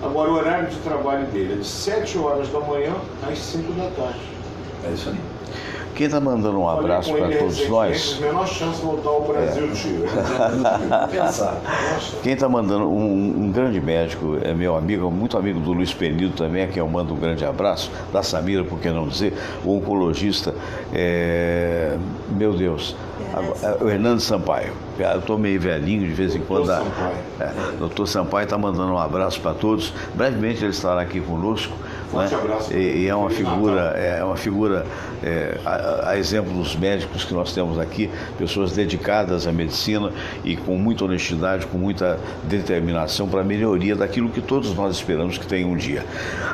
Agora, o horário de trabalho dele é de 7 horas da manhã às 5 da tarde. É isso aí. Quem está mandando um abraço para todos nós... Menor chance de voltar ao Brasil, tio. Quem está mandando um grande médico, é meu amigo, muito amigo do Luiz Penido também, a quem eu mando um grande abraço, da Samira, por que não dizer, o oncologista, meu Deus, o Hernando Sampaio. Eu estou meio velhinho, de vez em quando. Doutor Sampaio está mandando um abraço para todos. Brevemente ele estará aqui conosco. Forte abraço. E é uma figura, a exemplo dos médicos que nós temos aqui, pessoas dedicadas à medicina e com muita honestidade, com muita determinação para a melhoria daquilo que todos nós esperamos que tenha um dia.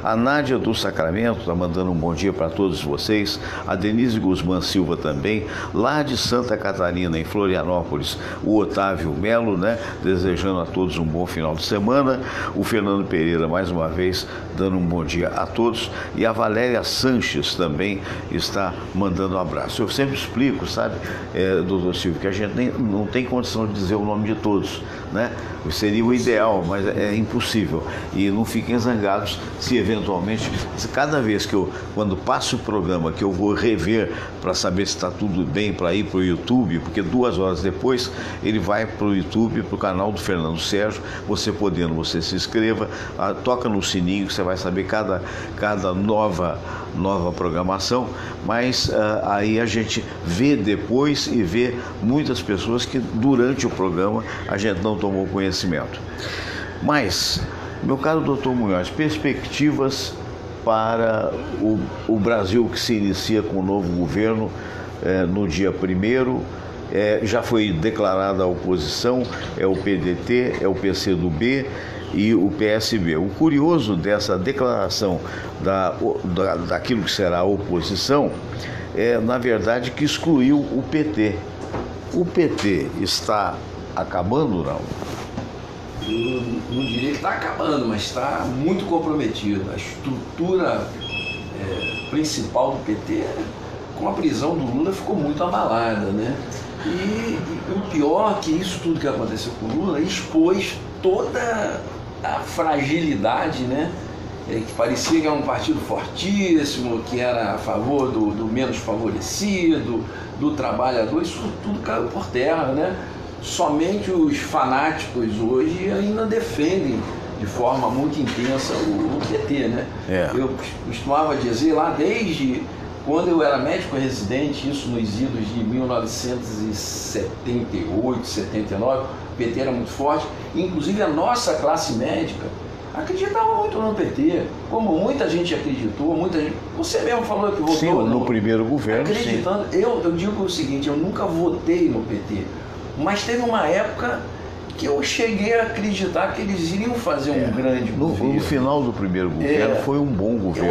A Nádia do Sacramento está mandando um bom dia para todos vocês. A Denise Guzmán Silva também, lá de Santa Catarina, em Florianópolis. O Otávio Melo, desejando a todos um bom final de semana. O Fernando Pereira, mais uma vez, dando um bom dia a todos. E a Valéria Sanches também está mandando um abraço. Eu sempre explico, sabe, doutor Silvio, que a gente não tem condição de dizer o nome de todos, Seria o ideal, mas é impossível. E não fiquem zangados se eventualmente, cada vez quando passo o programa, que eu vou rever para saber se está tudo bem para ir para o YouTube, porque 2 horas depois ele vai para o YouTube, para o canal do Fernando Sérgio, você se inscreva, toca no sininho que você vai saber cada nova programação, mas aí a gente vê depois e vê muitas pessoas que durante o programa a gente não tomou conhecimento. Mas, meu caro doutor Munhoz, perspectivas para o Brasil que se inicia com o novo governo no dia 1º, já foi declarada a oposição, é o PDT, é o PCdoB e o PSB. O curioso dessa declaração daquilo que será a oposição é, na verdade, que excluiu o PT. O PT está acabando, não? Eu não diria que está acabando, mas está muito comprometido. A estrutura principal do PT, com a prisão do Lula, ficou muito abalada, E o pior que isso tudo que aconteceu com o Lula expôs toda a fragilidade, que parecia que era um partido fortíssimo, que era a favor do menos favorecido, do trabalhador, isso tudo caiu por terra, Somente os fanáticos hoje ainda defendem de forma muito intensa o PT, Eu costumava dizer lá desde quando eu era médico residente, isso nos idos de 1978, 79, o PT era muito forte, inclusive a nossa classe médica acreditava muito no PT, como muita gente acreditou, você mesmo falou que votou. Sim, no primeiro governo, acreditando. Sim. Eu digo o seguinte, eu nunca votei no PT, mas teve uma época que eu cheguei a acreditar que eles iriam fazer um grande governo. No final do primeiro governo foi um bom governo.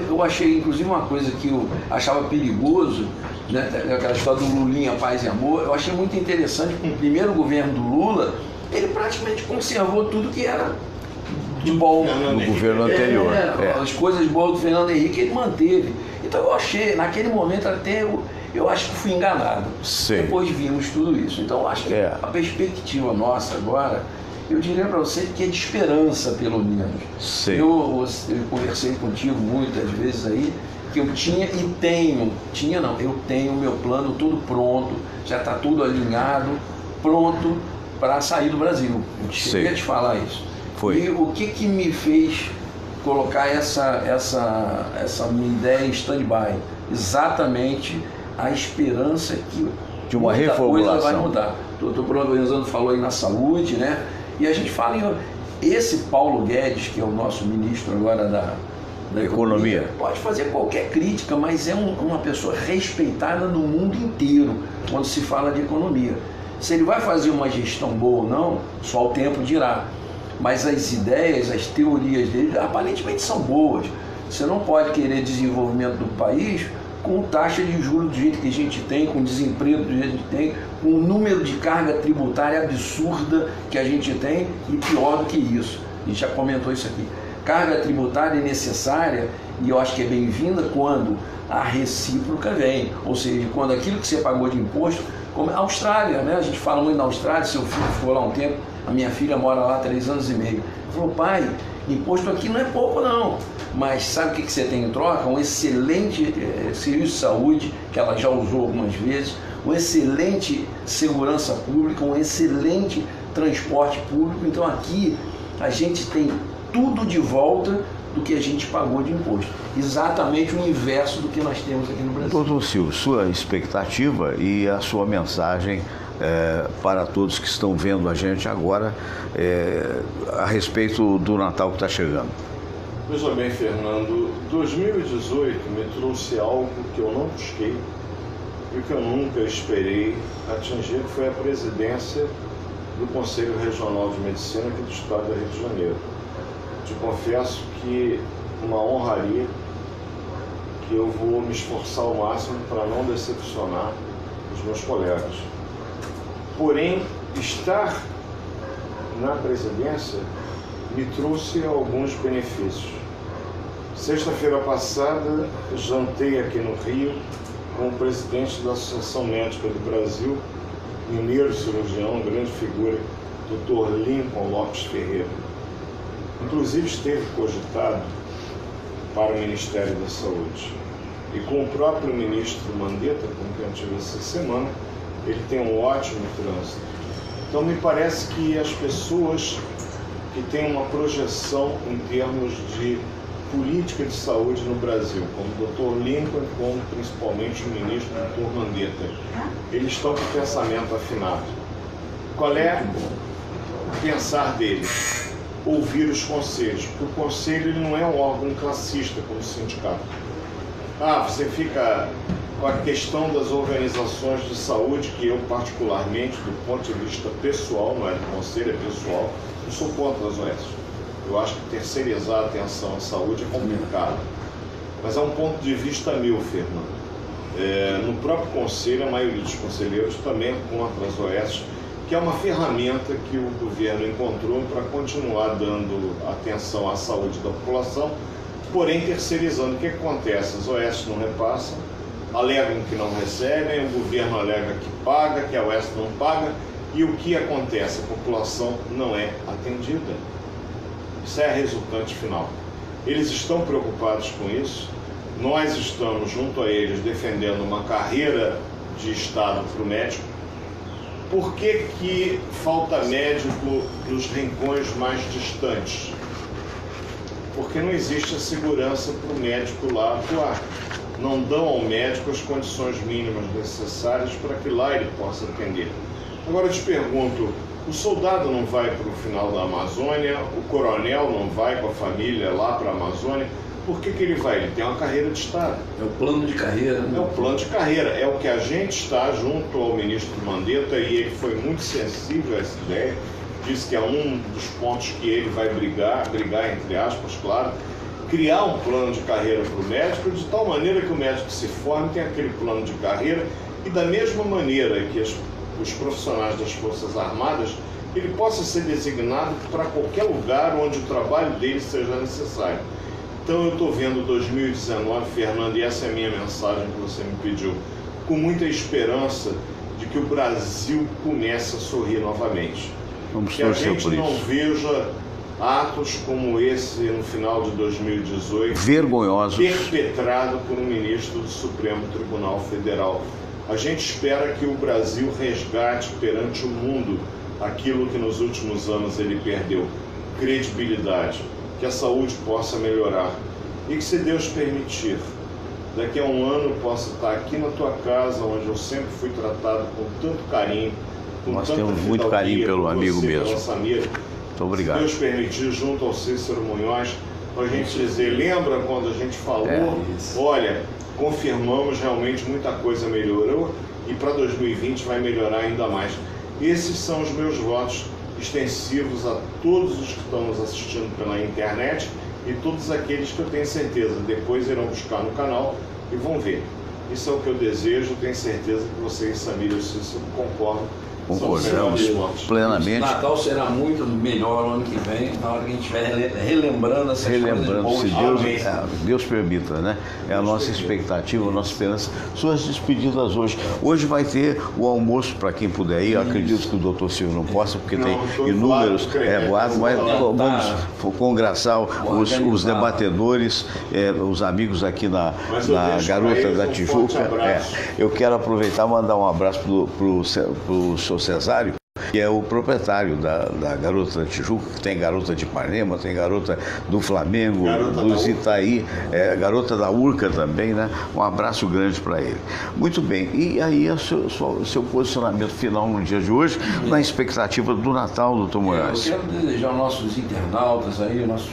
Eu achei inclusive uma coisa que eu achava perigoso, aquela história do Lulinha, paz e amor, eu achei muito interessante que o primeiro governo do Lula, ele praticamente conservou tudo que era de bom no governo anterior. As coisas boas do Fernando Henrique ele manteve. Então eu achei, naquele momento até eu acho que fui enganado. Sim. Depois vimos tudo isso. Então eu acho que a perspectiva nossa agora, eu diria para você que é de esperança, pelo menos. Sim. Eu conversei contigo muitas vezes aí, que eu eu tenho o meu plano tudo pronto, já está tudo alinhado, pronto para sair do Brasil. Eu cheguei a te falar isso. Foi. E o que me fez colocar essa minha ideia em stand-by? Exatamente a esperança que de uma muita reformulação coisa vai mudar. O doutor Bruno Organizando falou aí na saúde, E a gente fala em... Esse Paulo Guedes, que é o nosso ministro agora da Economia, pode fazer qualquer crítica, mas é uma pessoa respeitada no mundo inteiro quando se fala de economia. Se ele vai fazer uma gestão boa ou não, só o tempo dirá. Mas as ideias, as teorias dele, aparentemente são boas. Você não pode querer desenvolvimento do país com taxa de juros do jeito que a gente tem, com desemprego do jeito que a gente tem, com um número de carga tributária absurda que a gente tem, e pior do que isso, a gente já comentou isso aqui. Carga tributária necessária E eu acho que é bem-vinda quando a recíproca vem, ou seja, quando aquilo que você pagou de imposto, como a Austrália, né? A gente fala muito na Austrália, seu filho ficou lá um tempo, a minha filha mora lá há 3 anos e meio. Falou, pai, imposto aqui não é pouco não, mas sabe o que você tem em troca? Um excelente serviço de saúde, que ela já usou algumas vezes, uma excelente segurança pública, um excelente transporte público. Então aqui a gente tem tudo de volta do que a gente pagou de imposto. Exatamente o inverso do que nós temos aqui no Brasil. Doutor Silvio, sua expectativa e a sua mensagem para todos que estão vendo a gente agora a respeito do Natal que está chegando. Veja bem, Fernando, 2018 me trouxe algo que eu não busquei e que eu nunca esperei atingir, que foi a presidência do Conselho Regional de Medicina aqui do Estado do Rio de Janeiro. Te confesso que uma honraria, que eu vou me esforçar ao máximo para não decepcionar os meus colegas. Porém, estar na presidência me trouxe alguns benefícios. Sexta-feira passada, jantei aqui no Rio com o presidente da Associação Médica do Brasil, mineiro cirurgião, grande figura, Dr. Lincoln Lopes Ferreira. Inclusive esteve cogitado para o Ministério da Saúde. E com o próprio ministro Mandetta, com quem eu tive essa semana, ele tem um ótimo trânsito. Então me parece que as pessoas que têm uma projeção em termos de política de saúde no Brasil, como o Dr. Lincoln, como principalmente o ministro Dr. Mandetta, eles estão com o pensamento afinado. Qual é o pensar deles? Ouvir os conselhos, porque o conselho ele não é um órgão classista como o sindicato. Você fica com a questão das organizações de saúde, que eu particularmente, do ponto de vista pessoal, não é do conselho, é pessoal, não sou contra as OS. Eu acho que terceirizar a atenção à saúde é complicado. Mas é um ponto de vista meu, Fernando. No próprio conselho, a maioria dos conselheiros também é contra as OS, que é uma ferramenta que o governo encontrou para continuar dando atenção à saúde da população, porém terceirizando. O que acontece? As OS não repassam, alegam que não recebem, o governo alega que paga, que a OS não paga, e o que acontece? A população não é atendida. Isso é a resultante final. Eles estão preocupados com isso, nós estamos junto a eles defendendo uma carreira de Estado para o médico. Por que falta médico nos rincões mais distantes? Porque não existe a segurança para o médico lá atuar. Não dão ao médico as condições mínimas necessárias para que lá ele possa atender. Agora eu te pergunto, o soldado não vai para o final da Amazônia, o coronel não vai com a família lá para a Amazônia, por que ele vai? Ele tem uma carreira de Estado. É o plano de carreira, né? É o plano de carreira, é o que a gente está junto ao ministro Mandetta, e ele foi muito sensível a essa ideia, disse que é um dos pontos que ele vai brigar entre aspas, claro, criar um plano de carreira para o médico, de tal maneira que o médico se forme, tem aquele plano de carreira, e da mesma maneira que os profissionais das Forças Armadas, ele possa ser designado para qualquer lugar onde o trabalho dele seja necessário. Então eu estou vendo 2019, Fernando, e essa é a minha mensagem que você me pediu, com muita esperança de que o Brasil comece a sorrir novamente. Vamos que a gente por não isso. Veja atos como esse no final de 2018, vergonhosos, perpetrado por um ministro do Supremo Tribunal Federal. A gente espera que o Brasil resgate perante o mundo aquilo que nos últimos anos ele perdeu, credibilidade, que a saúde possa melhorar e que, se Deus permitir, daqui a um ano possa estar aqui na tua casa, onde eu sempre fui tratado com tanto carinho, com nós tanta temos muito carinho pelo amigo mesmo. Samir, muito obrigado. Se Deus permitir, junto ao Cícero Munhoz, para a gente dizer, lembra quando a gente falou, olha, confirmamos, realmente muita coisa melhorou e para 2020 vai melhorar ainda mais. Esses são os meus votos extensivos a todos os que estão nos assistindo pela internet e todos aqueles que eu tenho certeza depois irão buscar no canal e vão ver. Isso é o que eu desejo, tenho certeza que vocês, Samir e o Cícero, concordam Concordamos plenamente. O Natal será muito melhor no ano que vem, na hora que a gente estiver relembrando essas coisas. Se Deus permita, né? É a nossa expectativa, a nossa esperança. Suas despedidas hoje. Hoje vai ter o almoço para quem puder ir. Eu acredito que o doutor Silvio não possa, porque tem inúmeros boatos, mas vamos congraçar os debatedores, os amigos aqui na Garota da Tijuca. Eu quero aproveitar e mandar um abraço para o seu Cesário, que é o proprietário da Garota da Tijuca, que tem Garota de Ipanema, tem Garota do Flamengo, dos Itaí, Garota da Urca também, né? Um abraço grande para ele. Muito bem, e aí o seu posicionamento final no dia de hoje, na expectativa do Natal, doutor Moraes? Eu quero desejar aos nossos internautas aí, nossos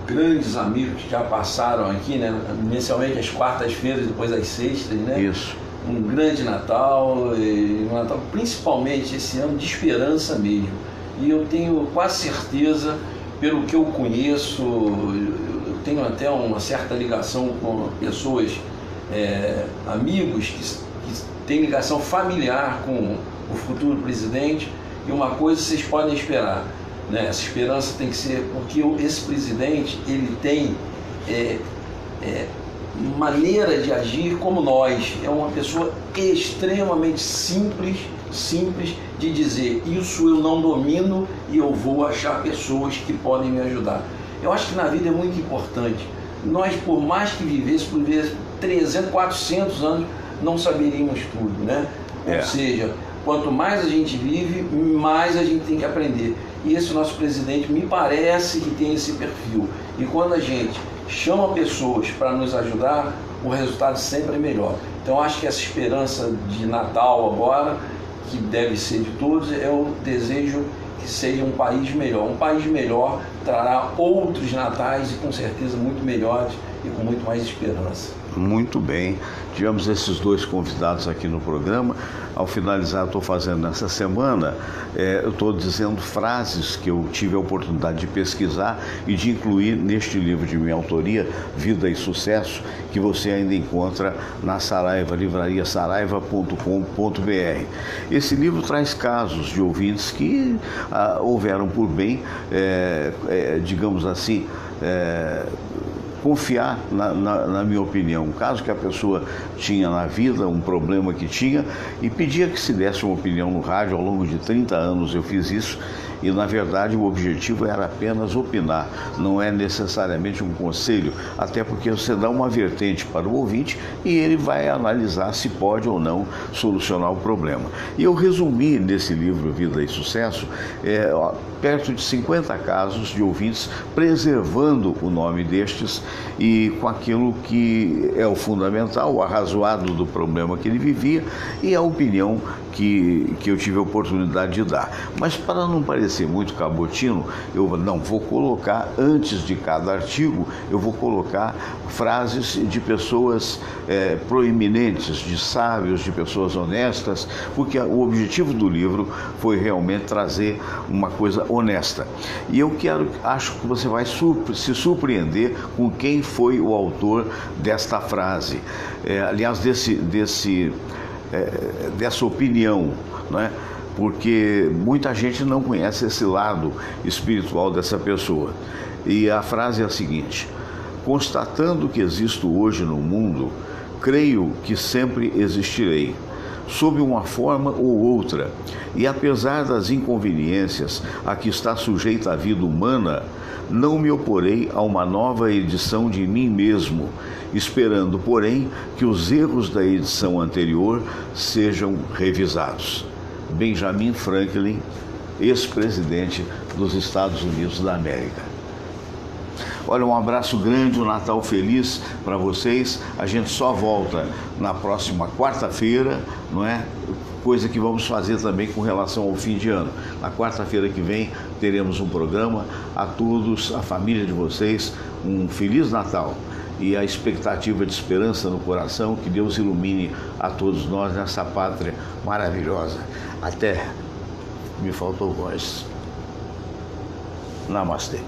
grandes amigos que já passaram aqui, né? Inicialmente às quartas-feiras, depois às sextas, né? Isso. Um grande Natal, e um Natal principalmente esse ano de esperança mesmo. E eu tenho quase certeza, pelo que eu conheço, eu tenho até uma certa ligação com pessoas, amigos que têm ligação familiar com o futuro presidente, e uma coisa vocês podem esperar, né? Essa esperança tem que ser, porque esse presidente, ele tem maneira de agir como nós. É uma pessoa extremamente simples de dizer: isso eu não domino e eu vou achar pessoas que podem me ajudar. Eu acho que na vida é muito importante. Nós, por mais que vivêssemos 300, 400 anos, não saberíamos tudo, né? Ou seja, quanto mais a gente vive, mais a gente tem que aprender. E esse nosso presidente me parece que tem esse perfil. E quando a gente chama pessoas para nos ajudar, o resultado sempre é melhor. Então acho que essa esperança de Natal agora, que deve ser de todos, é o desejo que seja um país melhor. Um país melhor trará outros natais e com certeza muito melhores e com muito mais esperança. Muito bem, tivemos esses dois convidados aqui no programa. Ao finalizar, estou fazendo nessa semana, eu estou dizendo frases que eu tive a oportunidade de pesquisar e de incluir neste livro de minha autoria, Vida e Sucesso, que você ainda encontra na Saraiva, livraria saraiva.com.br. Esse livro traz casos de ouvintes que houveram por bem, digamos assim, confiar na minha opinião. Um caso que a pessoa tinha na vida, um problema que tinha, e pedia que se desse uma opinião no rádio. Ao longo de 30 anos eu fiz isso, e na verdade o objetivo era apenas opinar, não é necessariamente um conselho, até porque você dá uma vertente para o ouvinte e ele vai analisar se pode ou não solucionar o problema. E eu resumi nesse livro Vida e Sucesso perto de 50 casos de ouvintes, preservando o nome destes e com aquilo que é o fundamental, o arrazoado do problema que ele vivia e a opinião que eu tive a oportunidade de dar. Mas para não parecer muito cabotino, eu não vou colocar, antes de cada artigo, eu vou colocar frases de pessoas proeminentes, de sábios, de pessoas honestas, porque o objetivo do livro foi realmente trazer uma coisa honesta. E eu acho que você vai se surpreender com quem foi o autor desta frase. Aliás, dessa opinião, não é? Porque muita gente não conhece esse lado espiritual dessa pessoa. E a frase é a seguinte: constatando que existo hoje no mundo, creio que sempre existirei, sob uma forma ou outra, e apesar das inconveniências a que está sujeita a vida humana, não me oporei a uma nova edição de mim mesmo, esperando, porém, que os erros da edição anterior sejam revisados. Benjamin Franklin, ex-presidente dos Estados Unidos da América. Olha, um abraço grande, um Natal feliz para vocês. A gente só volta na próxima quarta-feira, não é? Coisa que vamos fazer também com relação ao fim de ano. Na quarta-feira que vem teremos um programa. A todos, a família de vocês, um Feliz Natal. E a expectativa de esperança no coração, que Deus ilumine a todos nós nessa pátria maravilhosa. Até me faltou voz. Namastê.